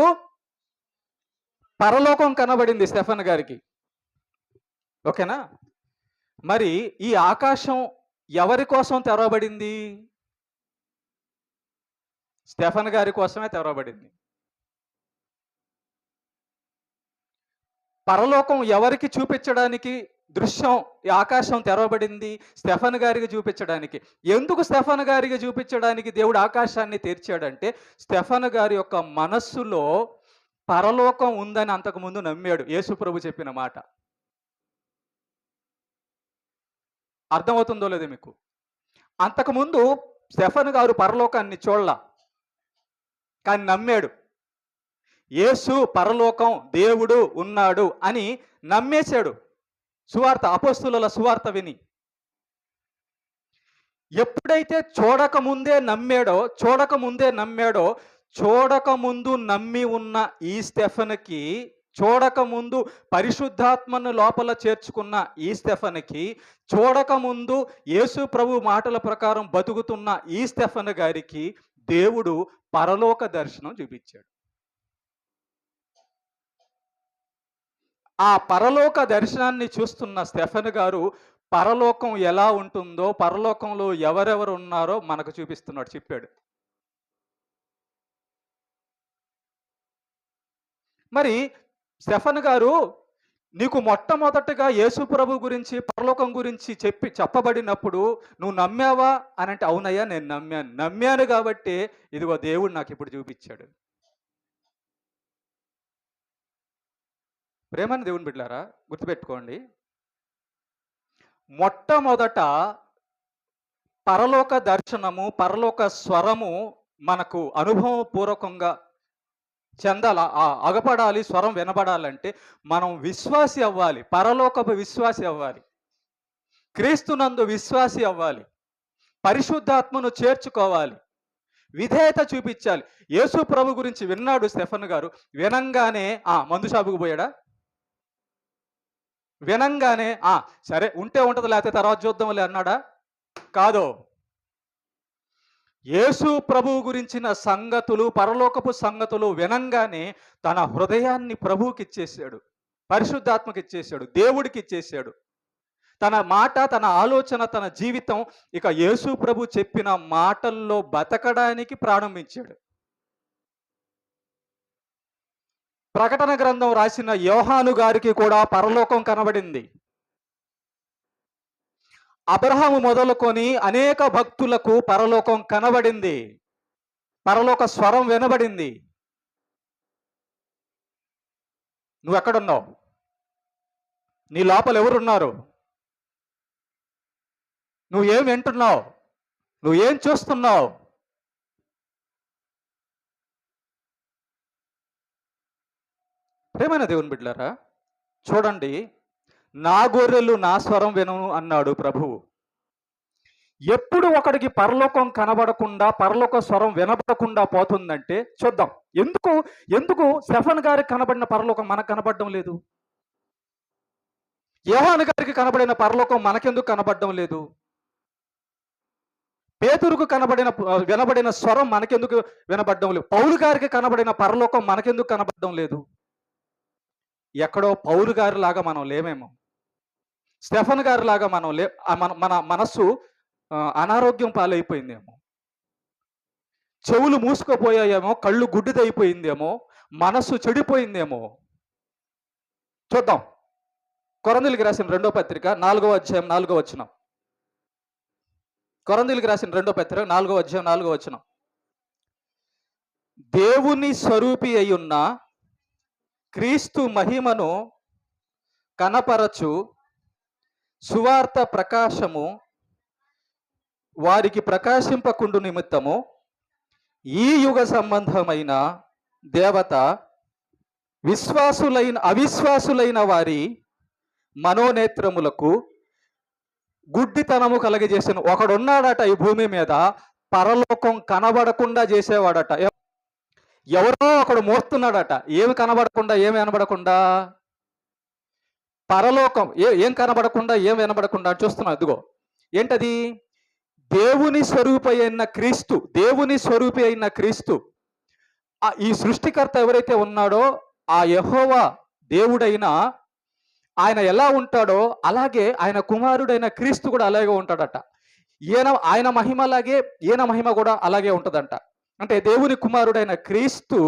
పరలోకం కనబడింది స్టెఫెన్ గారికి. ఓకేనా? మరి ఈ ఆకాశం ఎవరి కోసం తెరవబడింది? స్టెఫెన్ గారి కోసమే తెరవబడింది. పరలోకం ఎవరికి చూపించడానికి దృశ్యం ఈ ఆకాశం తెరవబడింది? స్టెఫెన్ గారికి చూపించడానికి. ఎందుకు స్టెఫెన్ గారికి చూపించడానికి దేవుడు ఆకాశాన్ని తెరిచాడంటే, స్టెఫెన్ గారి యొక్క మనస్సులో పరలోకం ఉందని అంతకుముందు నమ్మాడు. యేసు ప్రభు చెప్పిన మాట. అర్థమవుతుందో లేదో మీకు? అంతకుముందు స్టెఫెన్ గారు పరలోకాన్ని చూడలా, కానీ నమ్మాడు. యేసు పరలోకం, దేవుడు ఉన్నాడు అని నమ్మేశాడు. సువార్త, అపోస్తులుల సువార్త విని. ఎప్పుడైతే చూడకముందే నమ్మాడో, చూడకముందు నమ్మి ఉన్న ఈ స్టెఫెన్‌కి, చూడకముందు పరిశుద్ధాత్మను లోపల చేర్చుకున్న ఈ స్టెఫెన్‌కి, చూడకముందు యేసు ప్రభు మాటల ప్రకారం బతుకుతున్న ఈ స్టెఫెన్ గారికి దేవుడు పరలోక దర్శనం చూపించాడు. ఆ పరలోక దర్శనాన్ని చూస్తున్న స్టెఫెన్ గారు పరలోకం ఎలా ఉంటుందో, పరలోకంలో ఎవరెవరు ఉన్నారో మనకు చూపిస్తున్నాడు, చెప్పాడు. మరి స్టెఫెన్ గారు, నీకు మొట్టమొదటగా యేసు ప్రభు గురించి, పరలోకం గురించి చెప్పబడినప్పుడు నువ్వు నమ్మావా అని అంటే, అవునయ్యా నేను నమ్మాను కాబట్టి ఇదిగో దేవుడు నాకు ఇప్పుడు చూపించాడు. ప్రేమని దేవుని బిడ్డలారా, గుర్తుపెట్టుకోండి. మొట్టమొదట పరలోక దర్శనము, పరలోక స్వరము మనకు అనుభవపూర్వకంగా చెందాల, అగపడాలి, స్వరం వినబడాలంటే మనం విశ్వాసి అవ్వాలి, పరలోకపు విశ్వాసి అవ్వాలి, క్రీస్తునందు విశ్వాసి అవ్వాలి, పరిశుద్ధాత్మను చేర్చుకోవాలి, విధేయత చూపించాలి. యేసు ప్రభు గురించి విన్నాడు స్టెఫెన్ గారు. వినంగానే మందు షాపుకు పోయాడా? వినంగానే సరే ఉంటే ఉంటది, లేకపోతే తర్వాత చూద్దాంలే అన్నాడా? కాదు. యేసు ప్రభువు గురించిన సంగతులు, పరలోకపు సంగతులు వినంగానే తన హృదయాన్ని ప్రభువుకి ఇచ్చేసాడు, పరిశుద్ధాత్మకి ఇచ్చేసాడు, దేవుడికి ఇచ్చేసాడు. తన మాట, తన ఆలోచన, తన జీవితం ఇక యేసు ప్రభు చెప్పిన మాటల్లో బతకడానికి ప్రారంభించాడు. ప్రకటన గ్రంథం రాసిన యోహాను గారికి కూడా పరలోకం కనబడింది. అబ్రహాము మొదలుకొని అనేక భక్తులకు పరలోకం కనబడింది, పరలోక స్వరం వినబడింది. నువ్వెక్కడున్నావు? నీ లోపల ఎవరున్నారు? నువ్వేం వింటున్నావు? నువ్వేం చూస్తున్నావు? ప్రేమైన దేవుని బిడ్డలారా, చూడండి, నా గొర్రెలు నా స్వరం వినును అన్నాడు ప్రభువు. ఎప్పుడు ఒకడికి పరలోకం కనబడకుండా, పరలోక స్వరం వినబడకుండా పోతుందంటే చూద్దాం. ఎందుకు స్టెఫెన్ గారికి కనబడిన పరలోకం మనకు కనబడడం లేదు? యోహాను గారికి కనబడిన పరలోకం మనకెందుకు కనబడడం లేదు? పేతురుకు వినబడిన స్వరం మనకెందుకు వినబడడం లేదు? పౌలు గారికి కనబడిన పరలోకం మనకెందుకు కనబడడం లేదు? ఎక్కడో పౌలు గారి లాగా మనం లేమేమో, స్టెఫెన్ గారి లాగా మనం మన మనస్సు అనారోగ్యం పాలైపోయిందేమో, చెవులు మూసుకుపోయాయేమో, కళ్ళు గుడ్డిదైపోయిందేమో, మనస్సు చెడిపోయిందేమో. చూద్దాం. కొరంథీయులకు రాసిన 2వ పత్రిక 4వ అధ్యాయం 4వ వచనం. కొరంథీయులకు రాసిన 2వ పత్రిక 4వ అధ్యాయం 4వ వచనం. దేవుని స్వరూపి అయ్యున్న క్రీస్తు మహిమను కనపరచు సువార్త ప్రకాశము వారికి ప్రకాశింపకుండు నిమిత్తము ఈ యుగ సంబంధమైన దేవత అవిశ్వాసులైన వారి మనోనేత్రములకు గుడ్డితనము కలగజేసిన ఒకడున్నాడట ఈ భూమి మీద, పరలోకం కనబడకుండా చేసేవాడట. ఎవరో ఒకడు మోస్తున్నాడట. ఏమి కనబడకుండా, ఏమి వినబడకుండా? పరలోకం ఏం కనబడకుండా, ఏం వినబడకుండా చూస్తున్నాం. ఇదిగో ఏంటది? దేవుని స్వరూపి అయిన క్రీస్తు ఈ సృష్టికర్త ఎవరైతే ఉన్నాడో ఆ యెహోవా దేవుడైన ఆయన ఎలా ఉంటాడో అలాగే ఆయన కుమారుడైన క్రీస్తు కూడా అలాగే ఉంటాడట. ఆయన మహిమ అలాగే, ఈయన మహిమ కూడా అలాగే ఉంటుందంట. అంటే దేవుని కుమారుడైన క్రీస్తు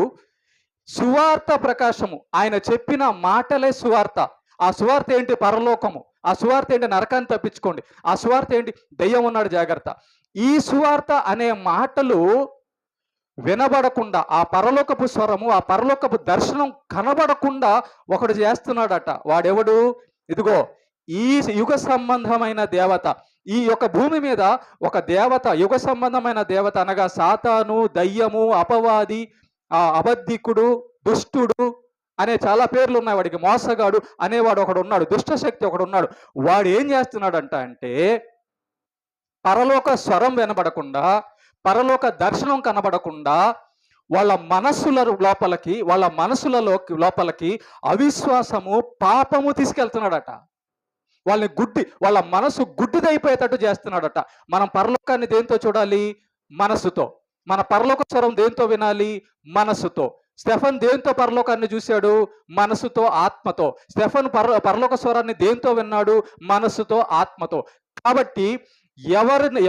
సువార్త ప్రకాశము, ఆయన చెప్పిన మాటలే సువార్త. ఆ సువార్త ఏంటి? పరలోకము. ఆ సువార్త ఏంటి? నరకాన్ని తప్పించుకోండి. ఆ సువార్త ఏంటి? దయ్యం ఉన్నాడు జాగ్రత్త. ఈ సువార్త అనే మాటలు వినబడకుండా, ఆ పరలోకపు స్వరము, ఆ పరలోకపు దర్శనం కనబడకుండా ఒకడు చేస్తున్నాడట. వాడెవడు? ఇదిగో ఈ యుగ సంబంధమైన దేవత. ఈ యొక్క భూమి మీద ఒక దేవత, యుగ సంబంధమైన దేవత అనగా సాతాను, దయ్యము, అపవాది, అబద్ధికుడు, దుష్టుడు అనే చాలా పేర్లు ఉన్నాయి వాడికి. మోసగాడు అనేవాడు ఒకడు ఉన్నాడు, దుష్టశక్తి ఒకడు ఉన్నాడు. వాడు ఏం చేస్తున్నాడంట అంటే, పరలోక స్వరం వినబడకుండా, పరలోక దర్శనం కనబడకుండా వాళ్ళ మనసుల లోపలికి అవిశ్వాసము, పాపము తీసుకెళ్తున్నాడట. వాళ్ళ మనసు గుడ్డిదైపోయేటట్టు చేస్తున్నాడట. మనం పరలోకాన్ని దేంతో చూడాలి? మనసుతో. మన పరలోక స్వరం దేంతో వినాలి? మనసుతో. స్టెఫన్ దేంతో పరలోకాన్ని చూశాడు? మనసుతో, ఆత్మతో. స్టెఫన్ పరలోక స్వరాన్ని దేంతో విన్నాడు? మనసుతో, ఆత్మతో. కాబట్టి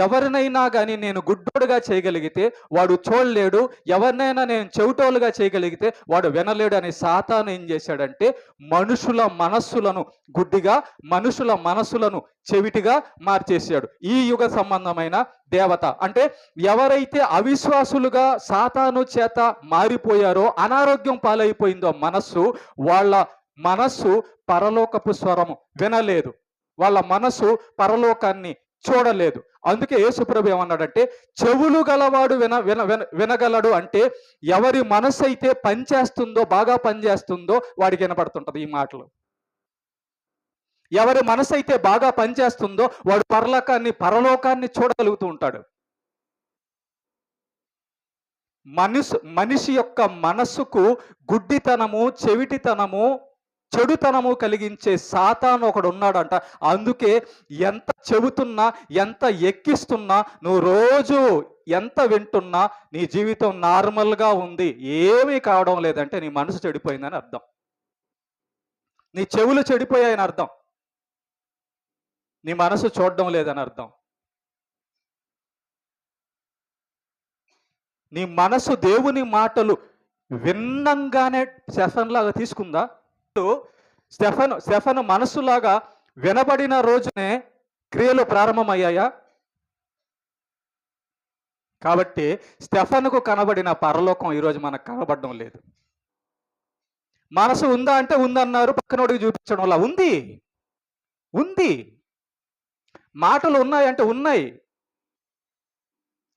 ఎవరినైనా కానీ నేను గుడ్డోడుగా చేయగలిగితే వాడు చూడలేడు, ఎవరినైనా నేను చెవిటోలుగా చేయగలిగితే వాడు వినలేడు అని సాతాను ఏం చేశాడంటే, మనుషుల మనస్సులను గుడ్డిగా, మనుషుల మనస్సులను చెవిటిగా మార్చేశాడు. ఈ యుగ సంబంధమైన దేవత అంటే ఎవరైతే అవిశ్వాసులుగా సాతాను చేత మారిపోయారో, అనారోగ్యం పాలైపోయిందో మనస్సు, వాళ్ళ మనస్సు పరలోకపు స్వరము వినలేదు, వాళ్ళ మనస్సు పరలోకాన్ని చూడలేదు. అందుకే యేసుప్రభు ఏమన్నాడంటే, చెవులు గలవాడు వినగలడు. అంటే ఎవరి మనసు అయితే పనిచేస్తుందో, బాగా పనిచేస్తుందో వాడికి వినపడుతుంటది ఈ మాటలు. ఎవరి మనసు అయితే బాగా పనిచేస్తుందో వాడు పరలోకాన్ని చూడగలుగుతూ ఉంటాడు. మనిషి యొక్క మనస్సుకు గుడ్డితనము, చెవిటితనము, చెడుతనము కలిగించే సాతాను ఒకడు ఉన్నాడంట. అందుకే ఎంత చెబుతున్నా, ఎంత ఎక్కిస్తున్నా, నువ్వు రోజు ఎంత వింటున్నా నీ జీవితం నార్మల్గా ఉంది, ఏమీ కావడం లేదంటే నీ మనసు చెడిపోయిందని అర్థం. నీ చెవులు చెడిపోయాయని అర్థం. నీ మనసు చూడడం లేదని అర్థం. నీ మనసు దేవుని మాటలు విన్నంగానే స్టెఫన్లాగా తీసుకుందా? స్టెఫను మనసులాగా వినబడిన రోజునే క్రియలు ప్రారంభమయ్యాయా? కాబట్టి స్టెఫనుకు కనబడిన పరలోకం ఈరోజు మనకు కనబడడం లేదు. మనసు ఉందా అంటే ఉందన్నారు, పక్కనోడికి చూపించడం వల్ల ఉంది. మాటలు ఉన్నాయంటే ఉన్నాయి.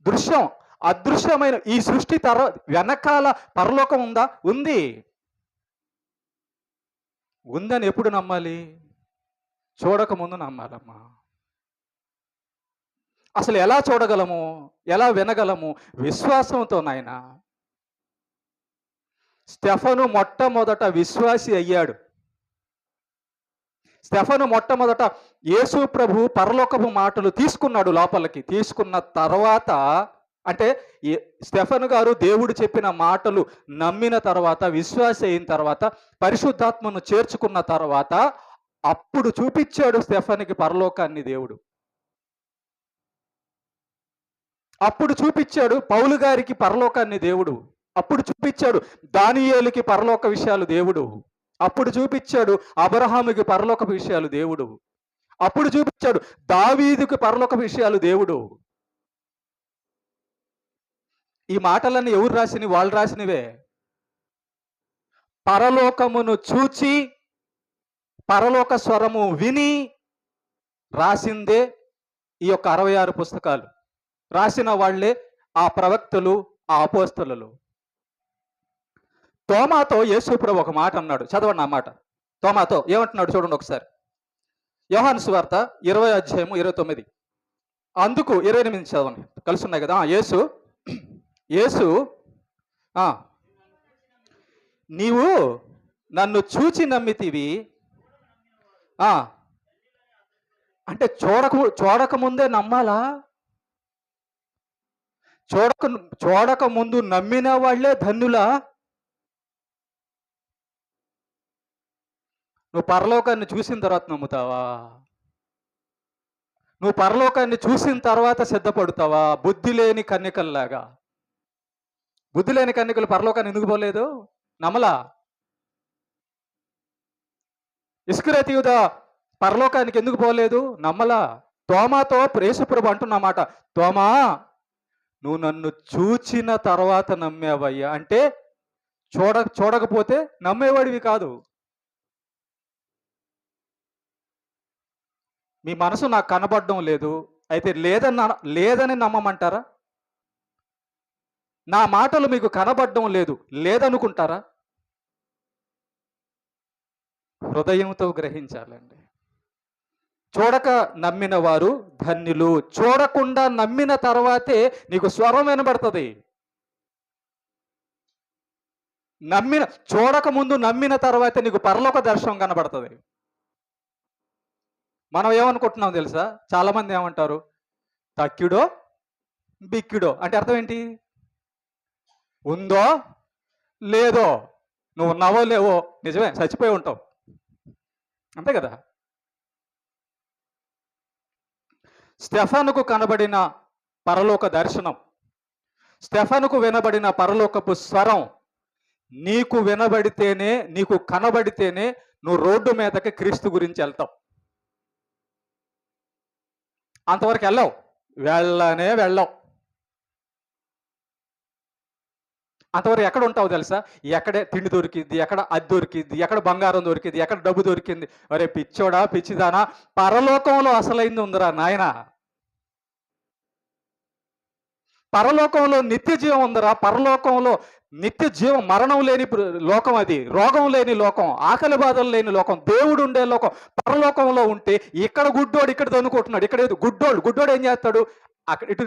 దృశ్యం, అదృశ్యమైన ఈ సృష్టి వెనకాల పరలోకం ఉందా? ఉందని ఎప్పుడు నమ్మాలి? చూడకముందు నమ్మాలమ్మా. అసలు ఎలా చూడగలము, ఎలా వినగలము? విశ్వాసంతో నాయన. స్టెఫను మొట్టమొదట విశ్వాసి అయ్యాడు. స్టెఫను మొట్టమొదట యేసు ప్రభు పరలోకపు మాటలు తీసుకున్నాడు లోపలికి. తీసుకున్న తర్వాత అంటే స్టెఫను గారు దేవుడు చెప్పిన మాటలు నమ్మిన తర్వాత, విశ్వాసి అయిన తర్వాత, పరిశుద్ధాత్మను చేర్చుకున్న తర్వాత అప్పుడు చూపించాడు స్టెఫన్కి పరలోకాన్ని దేవుడు. అప్పుడు చూపించాడు పౌలు గారికి పరలోకాన్ని దేవుడు. అప్పుడు చూపించాడు దానియేలుకి పరలోక విషయాలు దేవుడు. అప్పుడు చూపించాడు అబ్రహాముకి పరలోక విషయాలు దేవుడు. అప్పుడు చూపించాడు దావీదుకి పరలోక విషయాలు దేవుడు. ఈ మాటలన్నీ ఎవరు రాసినవి? వాళ్ళు రాసినవే. పరలోకమును చూచి పరలోక స్వరము విని రాసిందే ఈ యొక్క 66 పుస్తకాలు. రాసిన వాళ్ళే ఆ ప్రవక్తలు, ఆ అపోస్తలులు. తోమాతో యేసుప్రభు ఒక మాట అన్నాడు. చదవండి ఆ మాట. తోమాతో ఏమంటున్నాడు చూడండి ఒకసారి. యోహాను సువార్త 20:29. అందుకు 28 చదవండి. కలిసి ఉన్నాయి కదా. యేసు నీవు నన్ను చూచి నమ్మితివి. అంటే చూడక ముందే నమ్మాలా? చూడక ముందు నమ్మిన వాళ్ళే ధన్యులా? నువ్వు పరలోకాన్ని చూసిన తర్వాత నమ్ముతావా? నువ్వు పరలోకాన్ని చూసిన తర్వాత సిద్ధపడుతావా? బుద్ధి లేని కన్యకల్లాగా. బుద్ధి లేని కన్యకలు పరలోకాన్ని ఎందుకు పోలేదు? నమ్మలా. ఇస్కరియోతు యూదా పరలోకానికి ఎందుకు పోలేదు? నమ్మలా. తోమాతో యేసుప్రభు అంటున్నమాట, తోమా నువ్వు నన్ను చూచిన తర్వాత నమ్మేవయ్యా. అంటే చూడకపోతే నమ్మేవాడివి కాదు. మీ మనసు నాకు కనబడడం లేదు, అయితే లేదని నమ్మమంటారా? నా మాటలు మీకు కనబడడం లేదు, లేదనుకుంటారా? హృదయంతో గ్రహించాలండి. చూడక నమ్మిన వారు ధన్యులు. చూడకుండా నమ్మిన తర్వాతే నీకు స్వరం వినబడుతుంది. చూడక ముందు నమ్మిన తర్వాతే నీకు పరలోక దర్శనం కనబడుతుంది. మనం ఏమనుకుంటున్నాం తెలుసా? చాలా మంది ఏమంటారు, తక్కిడో బిక్కిడో అంటే అర్థం ఏంటి? ఉందో లేదో, నువ్వు ఉన్నావో లేవో, నిజమే చచ్చిపోయి ఉంటావు, అంతే కదా. స్టెఫనుకు కనబడిన పరలోక దర్శనం, స్టెఫనుకు వినబడిన పరలోకపు స్వరం నీకు వినబడితేనే, నీకు కనబడితేనే నువ్వు రోడ్డు మీదకి క్రీస్తు గురించి వెళ్తావు. అంతవరకు వెళ్ళవు. అంతవరకు ఎక్కడ ఉంటావు తెలుసా? ఎక్కడే తిండి దొరికింది, ఎక్కడ అది దొరికింది, ఎక్కడ బంగారం దొరికింది, ఎక్కడ డబ్బు దొరికింది. అరే పిచ్చోడా పిచ్చిదానా, పరలోకంలో అసలైంది ఉందిరా నాయన. పరలోకంలో నిత్య జీవం ఉందిరా. పరలోకంలో నిత్య జీవం, మరణం లేని లోకం, అది రోగం లేని లోకం, ఆకలి బాధలు లేని లోకం, దేవుడు ఉండే లోకం. పరలోకంలో ఉంటే ఇక్కడ గుడ్డోడు ఇక్కడ దనుకుంటున్నాడు. ఇక్కడ గుడ్డోడు ఏం చేస్తాడు? అక్కడ ఇటు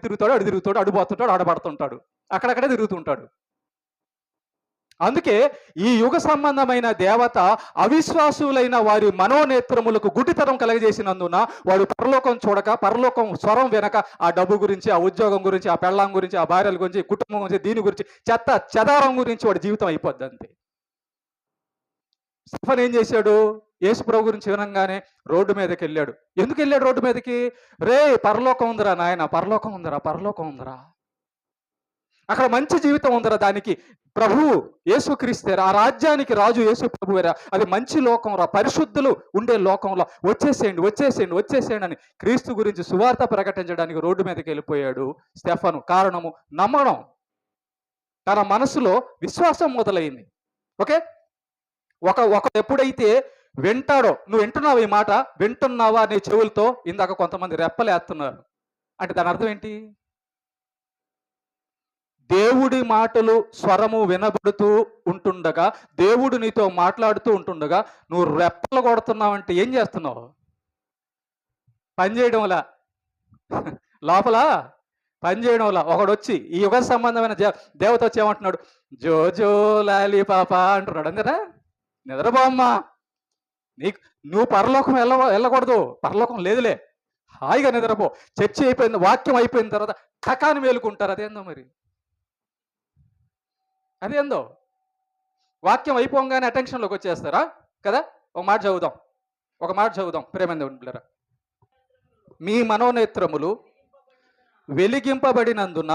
తిరుగుతాడు, అడు తిరుగుతాడు, అడుపోతుంటాడు, ఆడబడుతుంటాడు, అక్కడక్కడే తిరుగుతుంటాడు. అందుకే ఈ యుగ సంబంధమైన దేవత అవిశ్వాసులైన వారి మనోనేత్రములకు గుడ్డితనం కలగజేసినందున వాడు పరలోకం చూడక, పరలోకం స్వరం వినక, ఆ డబ్బు గురించి, ఆ ఉద్యోగం గురించి, ఆ పెళ్ళాం గురించి, ఆ భార్యల గురించి, కుటుంబం గురించి, దీని గురించి, చెదారం గురించి వాడి జీవితం అయిపోద్ది అంతే. స్టెఫన్ ఏం చేశాడు? యేసుప్రభు గురించి వినంగానే రోడ్డు మీదకి వెళ్ళాడు. ఎందుకు వెళ్ళాడు రోడ్డు మీదకి? రే పరలోకం ఉందిరా నాయన, పరలోకం ఉందిరా, అక్కడ మంచి జీవితం ఉందిరా. దానికి ప్రభువు యేసుక్రీస్తేరా, ఆ రాజ్యానికి రాజు యేసు ప్రభువేరా, అది మంచి లోకం రా, పరిశుద్ధులు ఉండే లోకంలో వచ్చేసేయండి అని క్రీస్తు గురించి సువార్త ప్రకటించడానికి రోడ్డు మీదకి వెళ్ళిపోయాడు స్టెఫను. కారణము నమ్మడం. తన మనసులో విశ్వాసం మొదలైంది. ఓకే, ఒక ఎప్పుడైతే వింటాడో, నువ్వు వింటున్నావు, ఈ మాట వింటున్నావా నీ చెవులతో? ఇందాక కొంతమంది రెప్పలేస్తున్నారు అంటే దాని అర్థం ఏంటి? దేవుడి మాటలు స్వరము వినబడుతూ ఉంటుండగా, దేవుడు నీతో మాట్లాడుతూ ఉంటుండగా నువ్వు రెప్పలు కొడుతున్నావంటే ఏం చేస్తున్నావు? పని చేయడంలా, లోపల పని చేయడంలా. ఒకడు వచ్చి, ఈ యుగ సంబంధమైన దేవత వచ్చి ఏమంటున్నాడు? జో లాలి పాప అంటున్నాడు. అంతేనా? నిద్రపోమ్మా, నువ్వు పరలోకం వెళ్ళకూడదు, పరలోకం లేదులే, హాయిగా నిద్రపో. చర్చ అయిపోయింది, వాక్యం అయిపోయిన తర్వాత టకాని మేలుకుంటారు. అదేందో మరి, అదేందో వాక్యం అయిపోగానే అటెన్షన్లోకి వచ్చేస్తారా కదా. ఒక మాట చదువుదాం ప్రేమంది ఉండరా. మీ మనోనేత్రములు వెలిగింపబడినందున,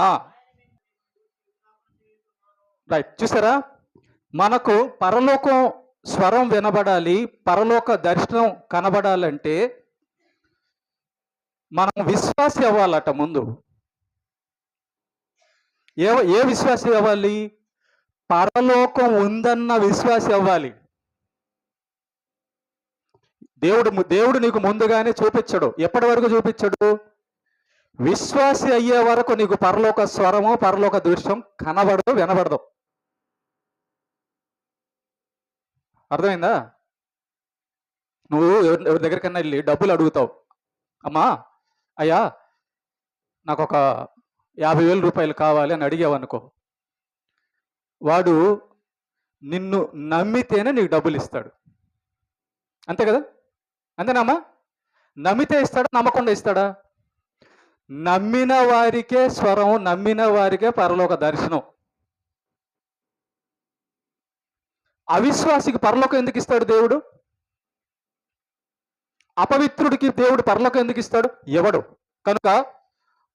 రైట్, చూసారా? మనకు పరలోకం స్వరం వినబడాలి, పరలోక దర్శనం కనబడాలంటే మనం విశ్వాసి అవ్వాలట ముందు. ఏ విశ్వాసి అవ్వాలి? పరలోకం ఉందన్న విశ్వాసి అవ్వాలి. దేవుడు నీకు ముందుగానే చూపించడు. ఎప్పటి వరకు చూపించడు? విశ్వాసి అయ్యే వరకు నీకు పరలోక స్వరము, పరలోక దృశ్యం కనబడదు, వినబడదు. అర్థమైందా? నువ్వు ఎవరి దగ్గరికన్నా వెళ్ళి డబ్బులు అడుగుతావు. అమ్మా, అయ్యా నాకు ఒక 50,000 రూపాయలు కావాలి అని అడిగావు అనుకో, వాడు నిన్ను నమ్మితేనే నీకు డబ్బులు ఇస్తాడు. అంతే కదా? అంతేనామా? నమ్మితే ఇస్తాడా, నమ్మకుండా ఇస్తాడా? నమ్మిన వారికే స్వరం, నమ్మిన వారికే పరలోక దర్శనం. అవిశ్వాసికి పరలోకం ఎందుకు ఇస్తాడు దేవుడు? అపవిత్రుడికి దేవుడు పరలోకం ఎందుకు ఇస్తాడు? ఎవడు? కనుక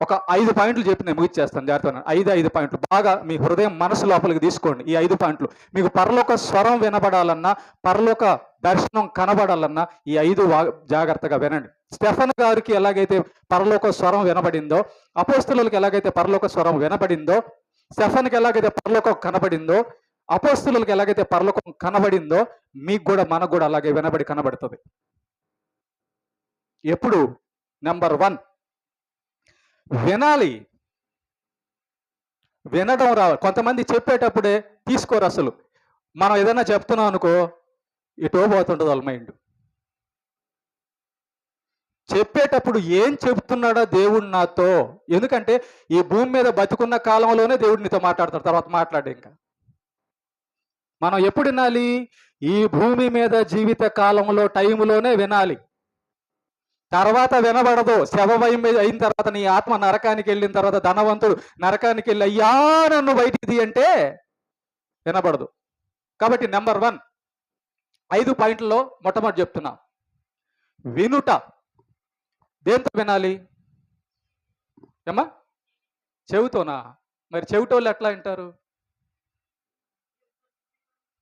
ఒక 5 పాయింట్లు చెప్పి నేను ముగిచ్చేస్తాను. జాగ్రత్త. 5 పాయింట్లు బాగా మీ హృదయం మనసు లోపలికి తీసుకోండి. ఈ 5 పాయింట్లు మీకు పరలోక స్వరం వినబడాలన్నా, పరలోక దర్శనం కనబడాలన్నా ఈ 5 జాగ్రత్తగా వినండి. స్టెఫన్ గారికి ఎలాగైతే పరలోక స్వరం వినబడిందో, అపోస్తులకు ఎలాగైతే పరలోక స్వరం వినబడిందో, స్టెఫన్కి ఎలాగైతే పరలోకం కనబడిందో, అపోస్తులకు ఎలాగైతే పరలోకం కనబడిందో, మీకు కూడా మనకు కూడా అలాగే కనబడుతుంది. ఎప్పుడు? నెంబర్ 1 వినాలి. వినడం రావాలి. కొంతమంది చెప్పేటప్పుడే తీసుకోరు. అసలు మనం ఏదైనా చెప్తున్నాం అనుకో, ఇటో పోతుంటుంది వాళ్ళ మైండ్. చెప్పేటప్పుడు ఏం చెబుతున్నాడో దేవుడు నాతో, ఎందుకంటే ఈ భూమి మీద బతుకున్న కాలంలోనే దేవుడు నీతో మాట్లాడతాడు, తర్వాత మాట్లాడే. ఇంకా మనం ఎప్పుడు వినాలి? ఈ భూమి మీద జీవిత కాలంలో టైంలోనే వినాలి. తర్వాత వినబడదు. శవభయం అయిన తర్వాత నీ ఆత్మ నరకానికి వెళ్ళిన తర్వాత ధనవంతుడు నరకానికి వెళ్ళి అయ్యా నన్ను బయటికి అంటే వినబడదు. కాబట్టి నెంబర్ 1 5 పాయింట్లలో మొట్టమొదటి చెప్తున్నా, వినుట. దేంతో వినాలి? ఏమ్మా? చెవుతోనా? మరి చెవిటోళ్ళు ఎట్లా వింటారు?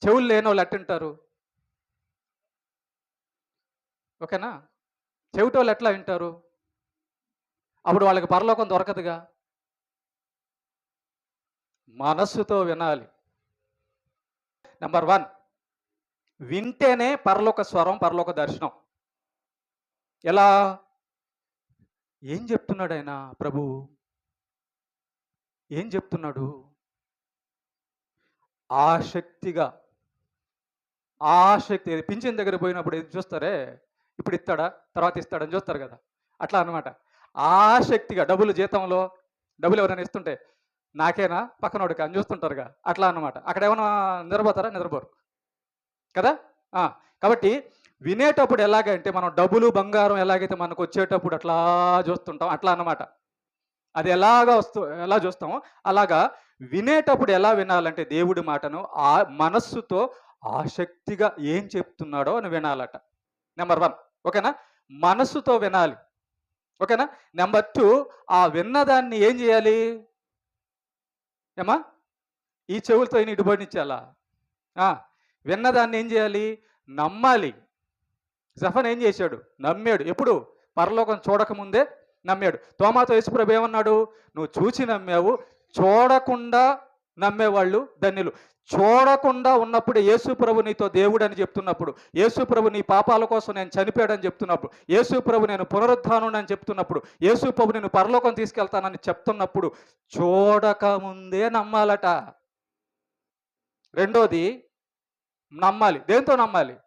చెవులు లేని వాళ్ళు ఎట్లా వింటారు? ఓకేనా? చెవిటోళ్ళు ఎట్లా వింటారు? అప్పుడు వాళ్ళకి పరలోకం దొరకదుగా. మనస్సుతో వినాలి. నెంబర్ 1 వింటేనే పరలోక స్వరం, పరలోక దర్శనం. ఎలా? ఏం చెప్తున్నాడు ఆయన? ప్రభు ఏం చెప్తున్నాడు? ఆసక్తిగా, ఆసక్తి. పింఛన్ దగ్గర పోయినప్పుడు ఏది చూస్తారే, ఇప్పుడు ఇస్తాడా, తర్వాత ఇస్తాడని చూస్తారు కదా, అట్లా అనమాట. ఆసక్తిగా డబ్బులు, జీతంలో డబ్బులు ఎవరైనా ఇస్తుంటే నాకేనా పక్కనోడికి అని చూస్తుంటారుగా, అట్లా అనమాట. అక్కడ ఏమైనా నిద్రపోతారా? నిద్రపోరు కదా. కాబట్టి వినేటప్పుడు ఎలాగంటే మనం డబ్బులు, బంగారం ఎలాగైతే మనకు వచ్చేటప్పుడు అట్లా చూస్తుంటాం, అట్లా అన్నమాట. అది ఎలా చూస్తామో అలాగా వినేటప్పుడు ఎలా వినాలంటే దేవుడి మాటను ఆ మనస్సుతో ఆసక్తిగా ఏం చెప్తున్నాడో అని వినాలట. నెంబర్ 1. ఓకేనా? మనస్సుతో వినాలి. ఓకేనా? నెంబర్ 2 ఆ విన్నదాన్ని ఏం చేయాలి? ఏమా? ఈ చెవులతో ఇటు బడినిచ్చాలా? విన్నదాన్ని ఏం చేయాలి? నమ్మాలి. జఫన్ ఏం చేశాడు? నమ్మాడు. ఎప్పుడు? పరలోకం చూడకముందే నమ్మాడు. తోమాతో యేసుప్రభు ఏమన్నాడు? నువ్వు చూచి నమ్మావు, చూడకుండా నమ్మేవాళ్ళు ధన్యులు. చూడకుండా ఉన్నప్పుడు యేసుప్రభు నీతో దేవుడు అని చెప్తున్నప్పుడు, యేసుప్రభు నీ పాపాల కోసం నేను చనిపోయాడని చెప్తున్నప్పుడు, యేసుప్రభు నేను పునరుద్ధానుడు అని చెప్తున్నప్పుడు, యేసుప్రభు నేను పరలోకం తీసుకెళ్తానని చెప్తున్నప్పుడు చూడకముందే నమ్మాలట. రెండోది నమ్మాలి. దేంతో నమ్మాలి?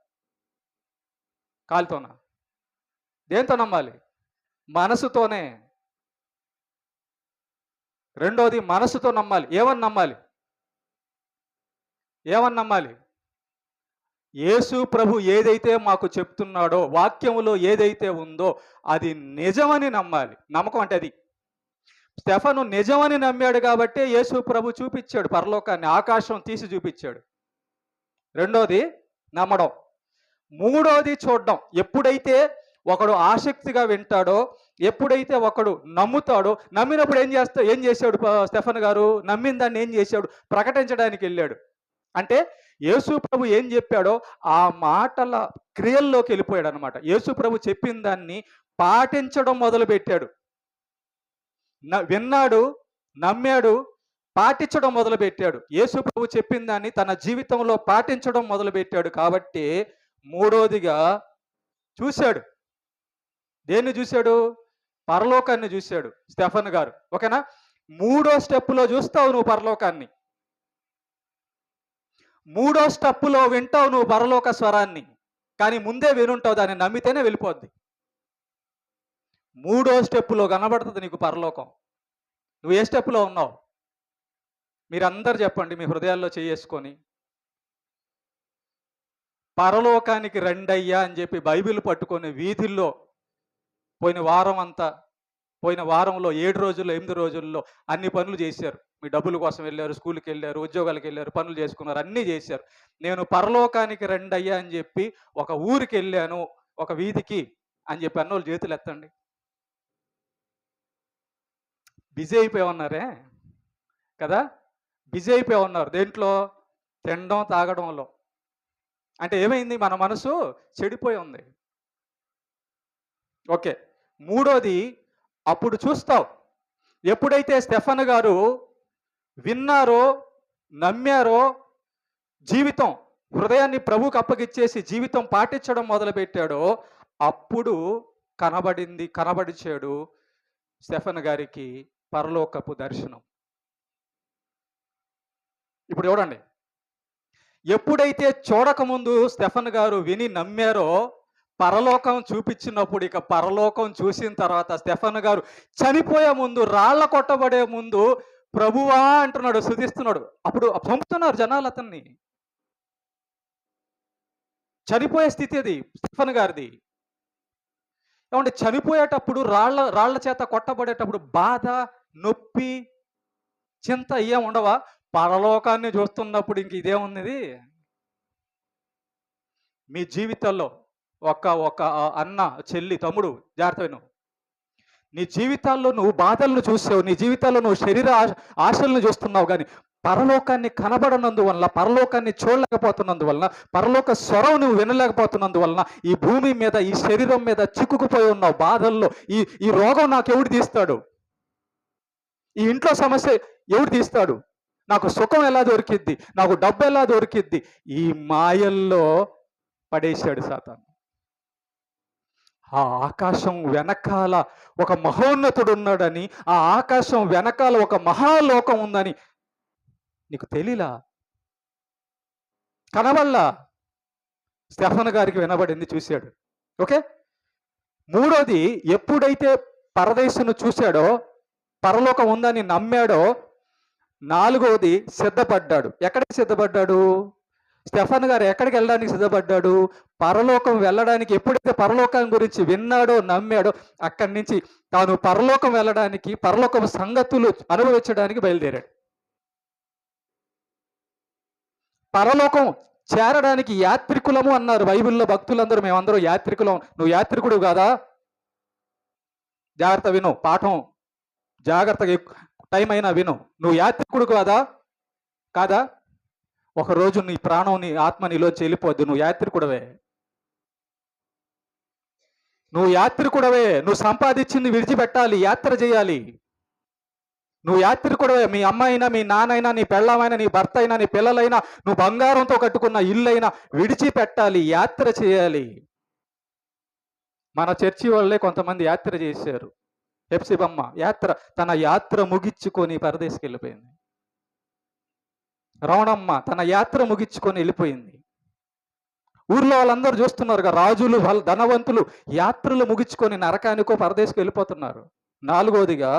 కాలుతోనా? దేంతో నమ్మాలి? మనసుతోనే. రెండోది మనసుతో నమ్మాలి. ఏమని నమ్మాలి? ఏమని నమ్మాలి? యేసు ప్రభు ఏదైతే మాకు చెప్తున్నాడో, వాక్యములో ఏదైతే ఉందో అది నిజమని నమ్మాలి. నమ్మకం అంటే అది. స్టెఫను నిజమని నమ్మాడు కాబట్టే యేసు ప్రభు చూపించాడు పరలోకాన్ని, ఆకాశం తీసి చూపించాడు. రెండోది నమ్మడం. మూడోది చూడడం. ఎప్పుడైతే ఒకడు ఆసక్తిగా వింటాడో, ఎప్పుడైతే ఒకడు నమ్ముతాడో, నమ్మినప్పుడు ఏం చేశాడు స్టెఫన్ గారు? నమ్మిన దాన్ని ఏం చేశాడు? ప్రకటించడానికి వెళ్ళాడు. అంటే యేసు ప్రభు ఏం చెప్పాడో ఆ మాటల క్రియల్లోకి వెళ్ళిపోయాడు అనమాట. యేసు ప్రభు చెప్పిన దాన్ని పాటించడం మొదలుపెట్టాడు. విన్నాడు, నమ్మాడు, పాటించడం మొదలుపెట్టాడు. యేసు ప్రభు చెప్పిన దాన్ని తన జీవితంలో పాటించడం మొదలుపెట్టాడు కాబట్టి మూడోదిగా చూశాడు. దేన్ని చూశాడు? పరలోకాన్ని చూశాడు స్టెఫన్ గారు. ఓకేనా? మూడో స్టెప్పులో చూస్తావు నువ్వు పరలోకాన్ని. మూడో స్టెప్పులో వింటావు నువ్వు పరలోక స్వరాన్ని. కానీ ముందే వినుంటావు, దాన్ని నమ్మితేనే వెళ్ళిపోద్ది. మూడో స్టెప్పులో కనబడుతుంది నీకు పరలోకం. నువ్వు ఏ స్టెప్పులో ఉన్నావు? మీరందరూ చెప్పండి మీ హృదయాల్లో చేసుకొని. పరలోకానికి రండయ్యా అని చెప్పి బైబిల్ పట్టుకొని వీధుల్లో పోయిన వారంలో 7 రోజుల్లో 8 రోజుల్లో అన్ని పనులు చేశారు. మీ డబ్బుల కోసం వెళ్ళారు, స్కూల్కి వెళ్ళారు, ఉద్యోగాలకు వెళ్ళారు, పనులు చేసుకున్నారు, అన్నీ చేశారు. నేను పరలోకానికి రండయ్యా అని చెప్పి ఒక ఊరికి వెళ్ళాను, ఒక వీధికి అని చెప్పి అన్నోళ్ళు చేతులు ఎత్తండి. బిజీ అయిపోయి ఉన్నారే కదా, బిజీ అయిపోయి ఉన్నారు. దేంట్లో? తినడం తాగడంలో. అంటే ఏమైంది? మన మనసు చెడిపోయి ఉంది. ఓకే, మూడోది అప్పుడు చూస్తావు. ఎప్పుడైతే స్టెఫన్ గారు విన్నారో, నమ్మారో, జీవితం హృదయాన్ని ప్రభువుకు అప్పగిచ్చేసి జీవితం పాటించడం మొదలుపెట్టాడో అప్పుడు కనబడిచాడు స్టెఫన్ గారికి పరలోకపు దర్శనం. ఇప్పుడు చూడండి, ఎప్పుడైతే చూడకముందు స్టెఫన్ గారు విని నమ్మారో పరలోకం చూపించినప్పుడు, ఇక పరలోకం చూసిన తర్వాత స్టెఫన్ గారు చనిపోయే ముందు, రాళ్ల కొట్టబడే ముందు ప్రభువా అంటున్నాడు, స్తుతిస్తున్నాడు. అప్పుడు చంపుతున్నారు జనాలు అతన్ని. చనిపోయే స్థితి అది స్టెఫన్ గారిది. ఏమంటే చనిపోయేటప్పుడు రాళ్ల చేత కొట్టబడేటప్పుడు బాధ, నొప్పి, చింత ఏం ఉండవా? పరలోకాన్ని చూస్తున్నప్పుడు ఇంక ఇదేముంది? మీ జీవితంలో ఒక అన్న, చెల్లి, తమ్ముడు జాగ్రత్త విను. నీ జీవితాల్లో నువ్వు బాధలను చూసావు, నీ జీవితాల్లో నువ్వు శరీర ఆశలను చూస్తున్నావు, కానీ పరలోకాన్ని కనబడనందువలన, పరలోకాన్ని చూడలేకపోతున్నందువలన, పరలోక స్వరం నువ్వు వినలేకపోతున్నందువలన ఈ భూమి మీద, ఈ శరీరం మీద చిక్కుకుపోయి ఉన్నావు బాధల్లో. ఈ రోగం నాకు ఎవడు తీస్తాడు? ఈ ఇంట్లో సమస్య ఎవడు తీస్తాడు? నాకు సుఖం ఎలా దొరికిద్ది? నాకు డబ్బు ఎలా దొరికిద్ది? ఈ మాయల్లో పడేశాడు సాతాను. ఆ ఆకాశం వెనకాల ఒక మహోన్నతుడు ఉన్నాడని, ఆ ఆకాశం వెనకాల ఒక మహాలోకం ఉందని నీకు తెలీలా? కనబడలా? స్టెఫన్ గారికి వినబడింది, చూశాడు. ఓకే, మూడోది ఎప్పుడైతే పరదేశును చూశాడో, పరలోకం ఉందని నమ్మాడో, నాలుగోది సిద్ధపడ్డాడు. ఎక్కడికి సిద్ధపడ్డాడు? స్టెఫన్ గారు ఎక్కడికి వెళ్ళడానికి సిద్ధపడ్డాడు? పరలోకం వెళ్ళడానికి. ఎప్పుడైతే పరలోకం గురించి విన్నాడో, నమ్మాడో, అక్కడి నుంచి తాను పరలోకం వెళ్ళడానికి, పరలోకం సంగతులు అనుభవించడానికి బయలుదేరాడు. పరలోకం చేరడానికి యాత్రికులము అన్నారు బైబిల్లో భక్తులందరూ. మేమందరూ యాత్రికులం. నువ్వు యాత్రికుడు కాదా? జాగ్రత్త విను, పాఠం జాగ్రత్తగా టైం అయినా విను. నువ్వు యాత్రికుడు కాదా? ఒకరోజు నీ ప్రాణం, నీ ఆత్మ నీలోంచి వెళ్ళిపోద్ది. నువ్వు యాత్రికుడవే. నువ్వు సంపాదించింది విడిచిపెట్టాలి, యాత్ర చేయాలి. నువ్వు యాత్రికుడవే. మీ అమ్మ అయినా, మీ నాన్నైనా, నీ పెళ్ళమైనా, నీ భర్త అయినా, నీ పిల్లలైనా, నువ్వు బంగారంతో కట్టుకున్న ఇల్లైనా విడిచిపెట్టాలి, యాత్ర చేయాలి. మన చర్చి వాళ్ళే కొంతమంది యాత్ర చేశారు. హెప్సిబమ్మ తన యాత్ర ముగించుకొని పరదేశికి వెళ్ళిపోయింది. రమణమ్మ తన యాత్ర ముగించుకొని వెళ్ళిపోయింది. ఊర్లో వాళ్ళందరూ చూస్తున్నారుగా, రాజులు, ధనవంతులు యాత్రలు ముగించుకొని నరకానికో పరదేశికి వెళ్ళిపోతున్నారు. నాలుగోదిగా,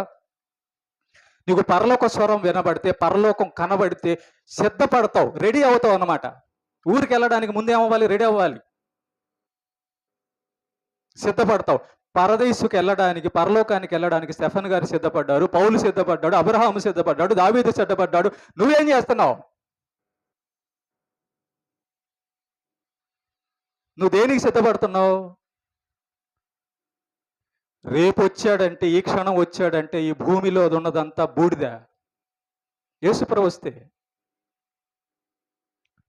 నీకు పరలోక స్వరం వినబడితే, పరలోకం కనబడితే సిద్ధపడతావు, రెడీ అవుతావు అన్నమాట. ఊరికి వెళ్ళడానికి ముందేమవ్వాలి? రెడీ అవ్వాలి, సిద్ధపడతావు. పరదేశుకి వెళ్ళడానికి, పరలోకానికి వెళ్ళడానికి స్టెఫన్ గారు సిద్ధపడ్డారు, పౌలు సిద్ధపడ్డాడు, అబ్రహాము సిద్ధపడ్డాడు, దావీదు సిద్ధపడ్డాడు. నువ్వేం చేస్తున్నావు? నువ్వు దేనికి సిద్ధపడుతున్నావు? రేపు వచ్చాడంటే, ఈ క్షణం వచ్చాడంటే ఈ భూమిలో ఉన్నదంతా బూడిద. యేసుప్రభు వస్తే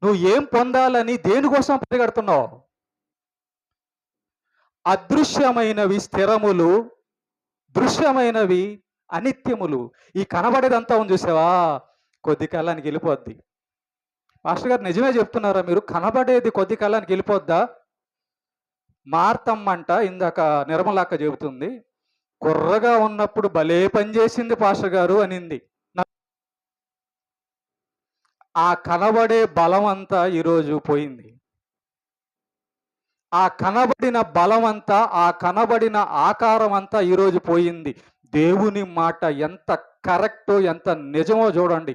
నువ్వు ఏం పొందాలని, దేనికోసం పరిగెడుతున్నావు? అదృశ్యమైనవి స్థిరములు, దృశ్యమైనవి అనిత్యములు. ఈ కనబడేదంతా ఉంది చూసావా, కొద్ది కాలానికి వెళ్ళిపోద్ది. మాస్టర్ గారు నిజమే చెప్తున్నారా మీరు? కనబడేది కొద్ది కాలానికి వెళ్ళిపోద్దా? మార్తమ్మంట ఇందాక నిర్మలక్క చెబుతుంది, కుర్రగా ఉన్నప్పుడు భలే పని చేసింది పాస్టర్ గారు అనింది. ఆ కనబడే బలం అంతా ఈరోజు పోయింది. ఆ కనబడిన బలం అంతా, ఆ కనబడిన ఆకారం అంతా ఈరోజు పోయింది. దేవుని మాట ఎంత కరెక్టో, ఎంత నిజమో చూడండి.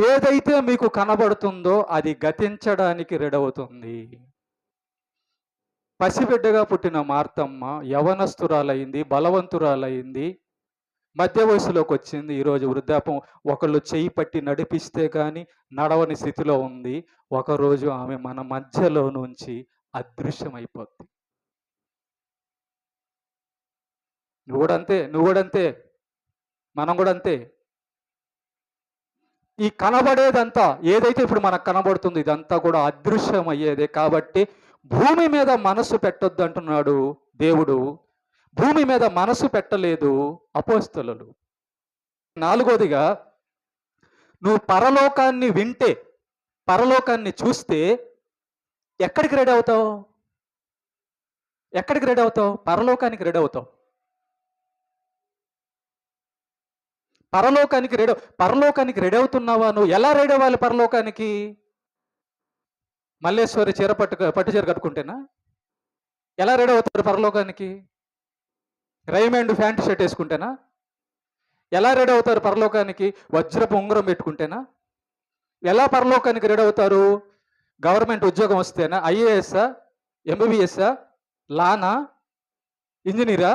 ఏదైతే మీకు కనబడుతుందో అది గతించడానికి రెడవుతుంది. పసిబిడ్డగా పుట్టిన మార్తమ్మ యవనస్తురాలైంది, బలవంతురాలైంది, మధ్య వయసులోకి వచ్చింది. ఈరోజు వృద్ధాపం. ఒకళ్ళు చెయ్యి పట్టి నడిపిస్తే కానీ నడవని స్థితిలో ఉంది. ఒకరోజు ఆమె మన మధ్యలో నుంచి అదృశ్యమైపోద్ది. నువ్వు కూడా అంతే, మనం కూడా అంతే. ఈ కనబడేదంతా ఏదైతే ఇప్పుడు మనకు కనబడుతుంది ఇదంతా కూడా అదృశ్యమయ్యేదే. కాబట్టి భూమి మీద మనసు పెట్టొద్దు అంటున్నాడు దేవుడు. భూమి మీద మనసు పెట్టలేదు అపోస్తలులు. నాలుగోదిగా, నువ్వు పరలోకాన్ని వింటే, పరలోకాన్ని చూస్తే ఎక్కడికి రెడీ అవుతావు? ఎక్కడికి రెడీ అవుతావు? పరలోకానికి రెడీ అవుతావు. పరలోకానికి రెడీ అవుతున్నావా? నువ్వు ఎలా రెడీ అవ్వాలి పరలోకానికి? మల్లేశ్వరి పట్టు చీర కట్టుకుంటేనా? ఎలా రెడీ అవుతారు పరలోకానికి? రైమండ్ ప్యాంట్ షర్ట్ వేసుకుంటేనా? ఎలా రెడీ అవుతారు పరలోకానికి? వజ్రపు ఉంగరం పెట్టుకుంటేనా? ఎలా పరలోకానికి రెడీ అవుతారు? గవర్నమెంట్ ఉద్యోగం వస్తేనా? ఐఏఎస్ఆ, ఎంబీబీఎస్ఆ, లానా, ఇంజనీరా,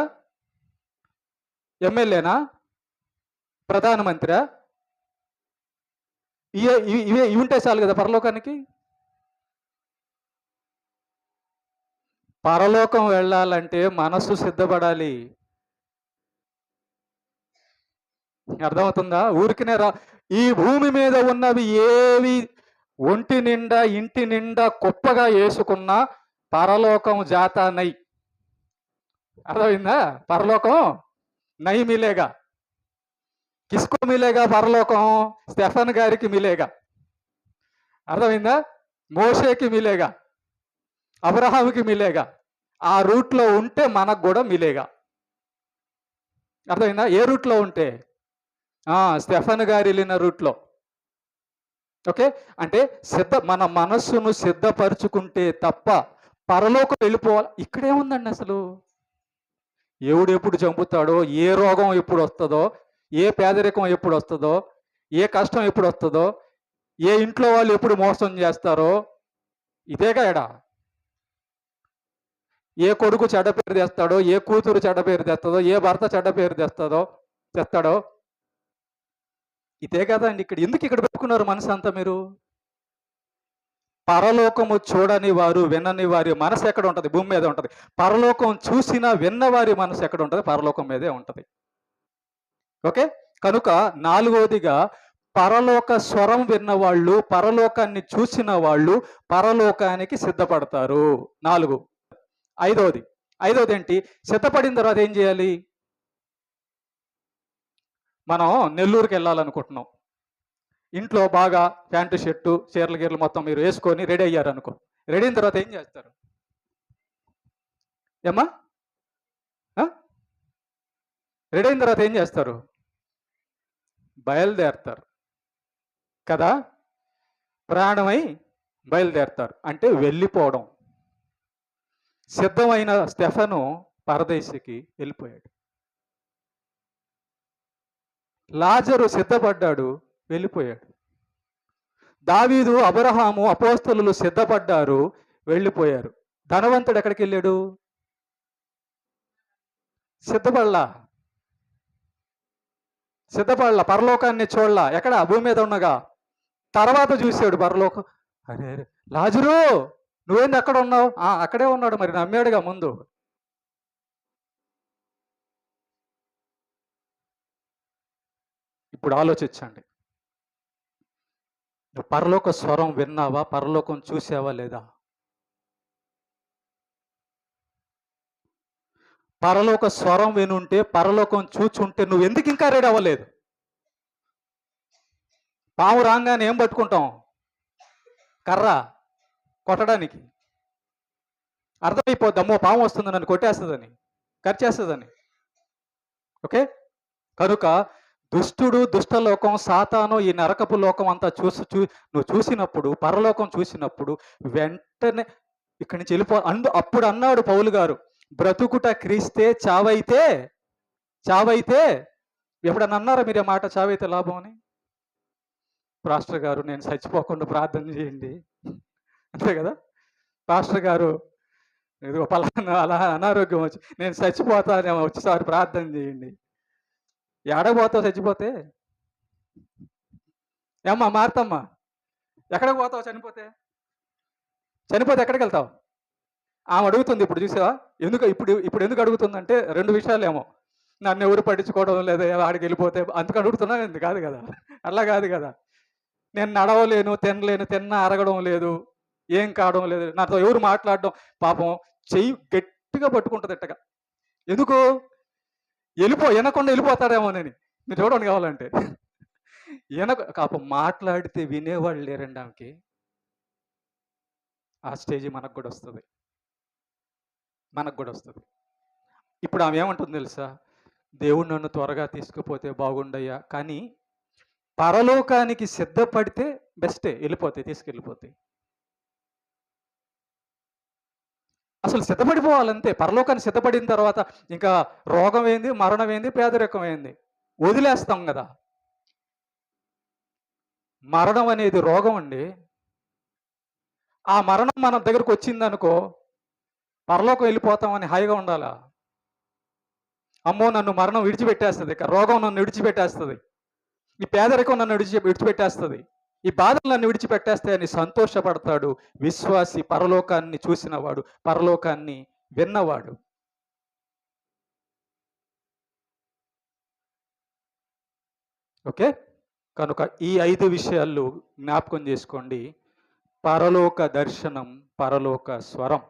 ఎమ్మెల్యేనా, ప్రధానమంత్రి? ఇవి ఉంటే చాలు కదా పరలోకానికి. పరలోకం వెళ్ళాలంటే మనస్సు సిద్ధపడాలి. అర్థమవుతుందా? ఊరికినే ఈ భూమి మీద ఉన్నవి ఏవి ఒంటి నిండా ఇంటి నిండా కుప్పగా వేసుకున్నా పరలోకం జాతా నై. అర్థమైందా? పరలోకం నై మిలేగా. కిస్కో మిలేగా పరలోకం? స్టెఫన్ గారికి మిలేగా. అర్థమైందా? మోషేకి మిలేగా, అబ్రహాముకి మిలేగా. ఆ రూట్లో ఉంటే మనకు కూడా మిలేగా. అర్థమైందా? ఏ రూట్లో ఉంటే? స్టెఫన్ గారు వెళ్ళిన రూట్లో. ఓకే, అంటే మన మనస్సును సిద్ధపరుచుకుంటే తప్ప పరలోకం వెళ్ళిపోవాలి. ఇక్కడే ఉందండి అసలు. ఎవడు ఎప్పుడు చంపుతాడో, ఏ రోగం ఎప్పుడు వస్తుందో, ఏ పేదరికం ఎప్పుడు వస్తుందో, ఏ కష్టం ఎప్పుడు వస్తుందో, ఏ ఇంట్లో వాళ్ళు ఎప్పుడు మోసం చేస్తారో ఇదేగా ఎడా. ఏ కొడుకు చెడ్డ పేరు తెస్తాడో, ఏ కూతురు చెడ్డ పేరు తెస్తుందో, ఏ భర్త చెడ్డ పేరు తెస్తాడో ఇదే కదా అండి. ఎందుకు ఇక్కడ పెట్టుకున్నారు మనసు అంతా మీరు? పరలోకము చూడని వారు, వినని వారి మనసు ఎక్కడ ఉంటుంది? భూమి మీద ఉంటుంది. పరలోకం చూసిన విన్న వారి మనసు ఎక్కడ ఉంటుంది? పరలోకం మీదే ఉంటుంది. ఓకే, కనుక నాలుగోదిగా, పరలోక స్వరం విన్నవాళ్ళు, పరలోకాన్ని చూసిన వాళ్ళు పరలోకానికి సిద్ధపడతారు. 4. ఐదోది ఏంటి? సిద్ధపడిన తర్వాత ఏం చేయాలి? మనం నెల్లూరుకి వెళ్ళాలనుకుంటున్నాం. ఇంట్లో బాగా ప్యాంటు షర్టు చీరలు గీరలు మొత్తం మీరు వేసుకొని రెడీ అయ్యారు అనుకో. రెడీ అయిన తర్వాత ఏం చేస్తారు? ఏమ్మా? రెడీ అయిన తర్వాత ఏం చేస్తారు? బయలుదేరతారు కదా. ప్రయాణమై బయలుదేరతారు అంటే వెళ్ళిపోవడం. సిద్ధమైన స్టెఫను పరదేశికి వెళ్ళిపోయాడు. లాజరు సిద్ధపడ్డాడు, వెళ్ళిపోయాడు. దావీదు, అబ్రహాము, అపోస్తలులు సిద్ధపడ్డారు, వెళ్ళిపోయారు. ధనవంతుడు ఎక్కడికి వెళ్ళాడు? సిద్ధపడలా. పరలోకాన్ని చూడలా. ఎక్కడ? భూమి మీద ఉన్నగా. తర్వాత చూశాడు పరలోకం. అరే లాజరు, నువ్వేంది అక్కడ ఉన్నావు? అక్కడే ఉన్నాడు. మరి నమ్మాడుగా ముందు. ఇప్పుడు ఆలోచించండి. నువ్వు పరలోక స్వరం విన్నావా? పరలోకం చూసావా లేదా? పరలోక స్వరం వినుంటే, పరలోకం చూచుంటే నువ్వు ఎందుకు ఇంకా రెడీ అవ్వలేదు? పాము రాగానే ఏం పట్టుకుంటాం? కర్ర కొట్టడానికి. అర్థమైపోద్ది, అమ్మో పాము వస్తుంది నన్ను కొట్టేస్తుందని, కరిచేస్తుందని. ఓకే, కనుక దుష్టుడు, దుష్టలోకం, సాతాను, ఈ నరకపు లోకం అంతా నువ్వు చూసినప్పుడు, పరలోకం చూసినప్పుడు వెంటనే ఇక్కడి నుంచి అప్పుడు అన్నాడు పౌలు గారు, బ్రతుకుట క్రీస్తే, చావైతే ఎప్పుడన్నా అన్నారా మీరు ఆ మాట, చావైతే లాభం అని? పాస్టర్ గారు నేను చచ్చిపోకుండా ప్రార్థన చేయండి, అంతే కదా. పాస్టర్ గారు ఏదో పలానా అలా అనారోగ్యం వచ్చి నేను చచ్చిపోతానేమో, వచ్చేసారి ప్రార్థన చేయండి. ఎడపోతావు చచ్చిపోతే? ఏమ్మా మారుతమ్మా, ఎక్కడికి పోతావు చనిపోతే ఎక్కడికి వెళ్తావు? ఆమె అడుగుతుంది. ఇప్పుడు చూసావా ఇప్పుడు ఎందుకు అడుగుతుందంటే 2 విషయాలేమో, నన్ను ఎవరు పట్టించుకోవడం లేదా, ఆడికి వెళ్ళిపోతే అందుకు అడుగుతున్నా, ఎందుకు కాదు కదా, అలా కాదు కదా. నేను నడవలేను, తినలేను, తిన్నా అరగడం లేదు, ఏం కావడం లేదు, నాతో ఎవరు మాట్లాడడం, పాపం చెయ్యి గట్టిగా పట్టుకుంటుంది ఎట్టగా. ఎందుకు? వినకుండా వెళ్ళిపోతాడేమోనని. మీరు చూడండి కావాలంటే, పాపం మాట్లాడితే వినేవాళ్ళు లేరండి ఆమెకి. ఆ స్టేజ్ మనకు కూడా వస్తుంది. ఇప్పుడు ఆమె ఏమంటుంది తెలుసా? దేవుడు నన్ను త్వరగా తీసుకుపోతే బాగుండయ్యా, కానీ పరలోకానికి సిద్ధపడితే బెస్టే, తీసుకెళ్ళిపోతాయి. అసలు సిద్ధపడిపోవాలంతే. పరలోకానికి సిద్ధపడిన తర్వాత ఇంకా రోగం ఏంది, మరణం ఏంది, పేదరికం ఏంది, వదిలేస్తాం కదా. మరణం అనేది రోగం అండి. ఆ మరణం మన దగ్గరకు వచ్చిందనుకో, పరలోకం వెళ్ళిపోతామని హాయిగా ఉండాలా? అమ్మో నన్ను మరణం విడిచిపెట్టేస్తుంది, రోగం నన్ను విడిచిపెట్టేస్తుంది, ఈ పేదరికం నన్ను విడిచిపెట్టేస్తుంది, ఈ బాధలు నన్ను విడిచిపెట్టేస్తాయని సంతోషపడతాడు విశ్వాసి, పరలోకాన్ని చూసినవాడు, పరలోకాన్ని విన్నవాడు. ఓకే, కనుక ఈ 5 విషయాలు జ్ఞాపకం చేసుకోండి. పరలోక దర్శనం, పరలోక స్వరం.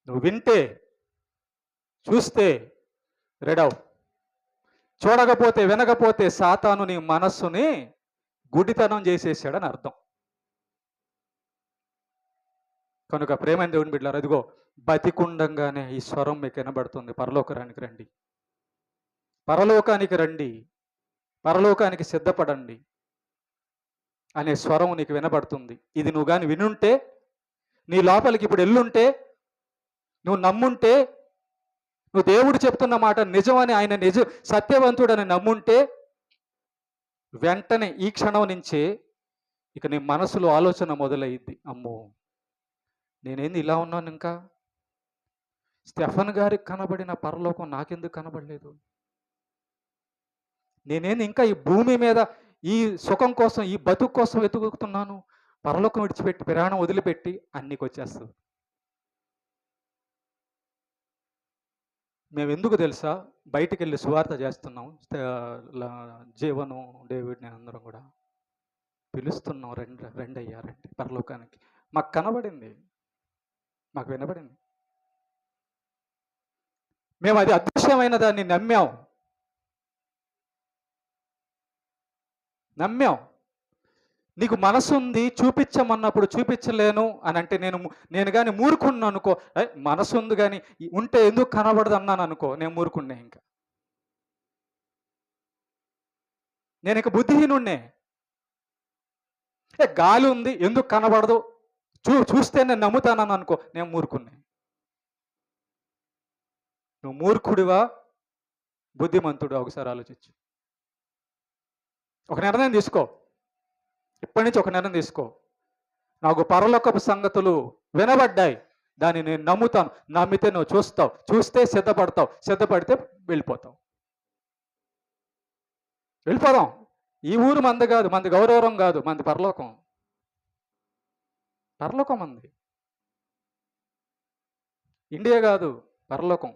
నువ్వు వింటే, చూస్తే రెడవు. చూడకపోతే, వినకపోతే సాతాను నీ మనస్సుని గుడితనం చేసేసాడని అర్థం. కనుక ప్రేమైన దేవుని బిడ్డలారా, అదిగో బతికుండంగానే ఈ స్వరం మీకు వినబడుతుంది, పరలోకానికి రండి, పరలోకానికి రండి, పరలోకానికి సిద్ధపడండి అనే స్వరం నీకు వినబడుతుంది. ఇది నువ్వు కానీ వినుంటే, నీ లోపలికి ఇప్పుడు ఎల్లుంటే, నువ్వు నమ్ముంటే, నువ్వు దేవుడు చెప్తున్న మాట నిజమని, ఆయన సత్యవంతుడని నమ్ముంటే, వెంటనే ఈ క్షణం నుంచే ఇక నీ మనసులో ఆలోచన మొదలయ్యిద్ది, అమ్మో నేనేంది ఇలా ఉన్నాను, ఇంకా స్టెఫన్ గారికి కనబడిన పరలోకం నాకెందుకు కనబడలేదు, నేనేంది ఇంకా ఈ భూమి మీద ఈ సుఖం కోసం, ఈ బతుకు కోసం వెతుకుతున్నాను, పరలోకం విడిచిపెట్టి, ప్రయాణం వదిలిపెట్టి అన్నికి వచ్చేస్తుంది. మేము ఎందుకు తెలుసా బయటికి వెళ్ళి సువార్త చేస్తున్నాం, జీవను, డేవిడ్, నేను అందరం కూడా పిలుస్తున్నాం, రండి అయ్యా రండి పరలోకానికి. మాకు కనబడింది, మాకు వినబడింది, మేము అది అదృశ్యమైన దాన్ని నమ్మాం. నీకు మనసు ఉంది, చూపించమన్నప్పుడు చూపించలేను అని అంటే, నేను కానీ మూర్ఖుణ్ణి అనుకో, మనసు ఉంది కానీ ఉంటే ఎందుకు కనబడదు అన్నాను అనుకో, నేను మూర్ఖుణ్ణే, ఇంకా నేను ఇక బుద్ధిహీనుణ్ణే. గాలి ఉంది ఎందుకు కనబడదు, చూస్తే నేను నమ్ముతానని అనుకో, నేను మూర్ఖుణ్ణే. నువ్వు మూర్ఖుడివా, బుద్ధిమంతుడు? ఒకసారి ఆలోచించు, ఒక నిర్ణయం తీసుకో, ఇప్పటి నుంచి ఒక నిర్ణయం తీసుకో. నాకు పరలోకపు సంగతులు వినబడ్డాయి, దాన్ని నేను నమ్ముతాను, నమ్మితే నువ్వు చూస్తావు, చూస్తే సిద్ధపడతావు, సిద్ధపడితే వెళ్ళిపోతావు. వెళ్ళిపోదాం. ఈ ఊరు మంది కాదు, మంది గౌరవం కాదు, మంది పరలోకం. మంది ఇండియా కాదు, పరలోకం.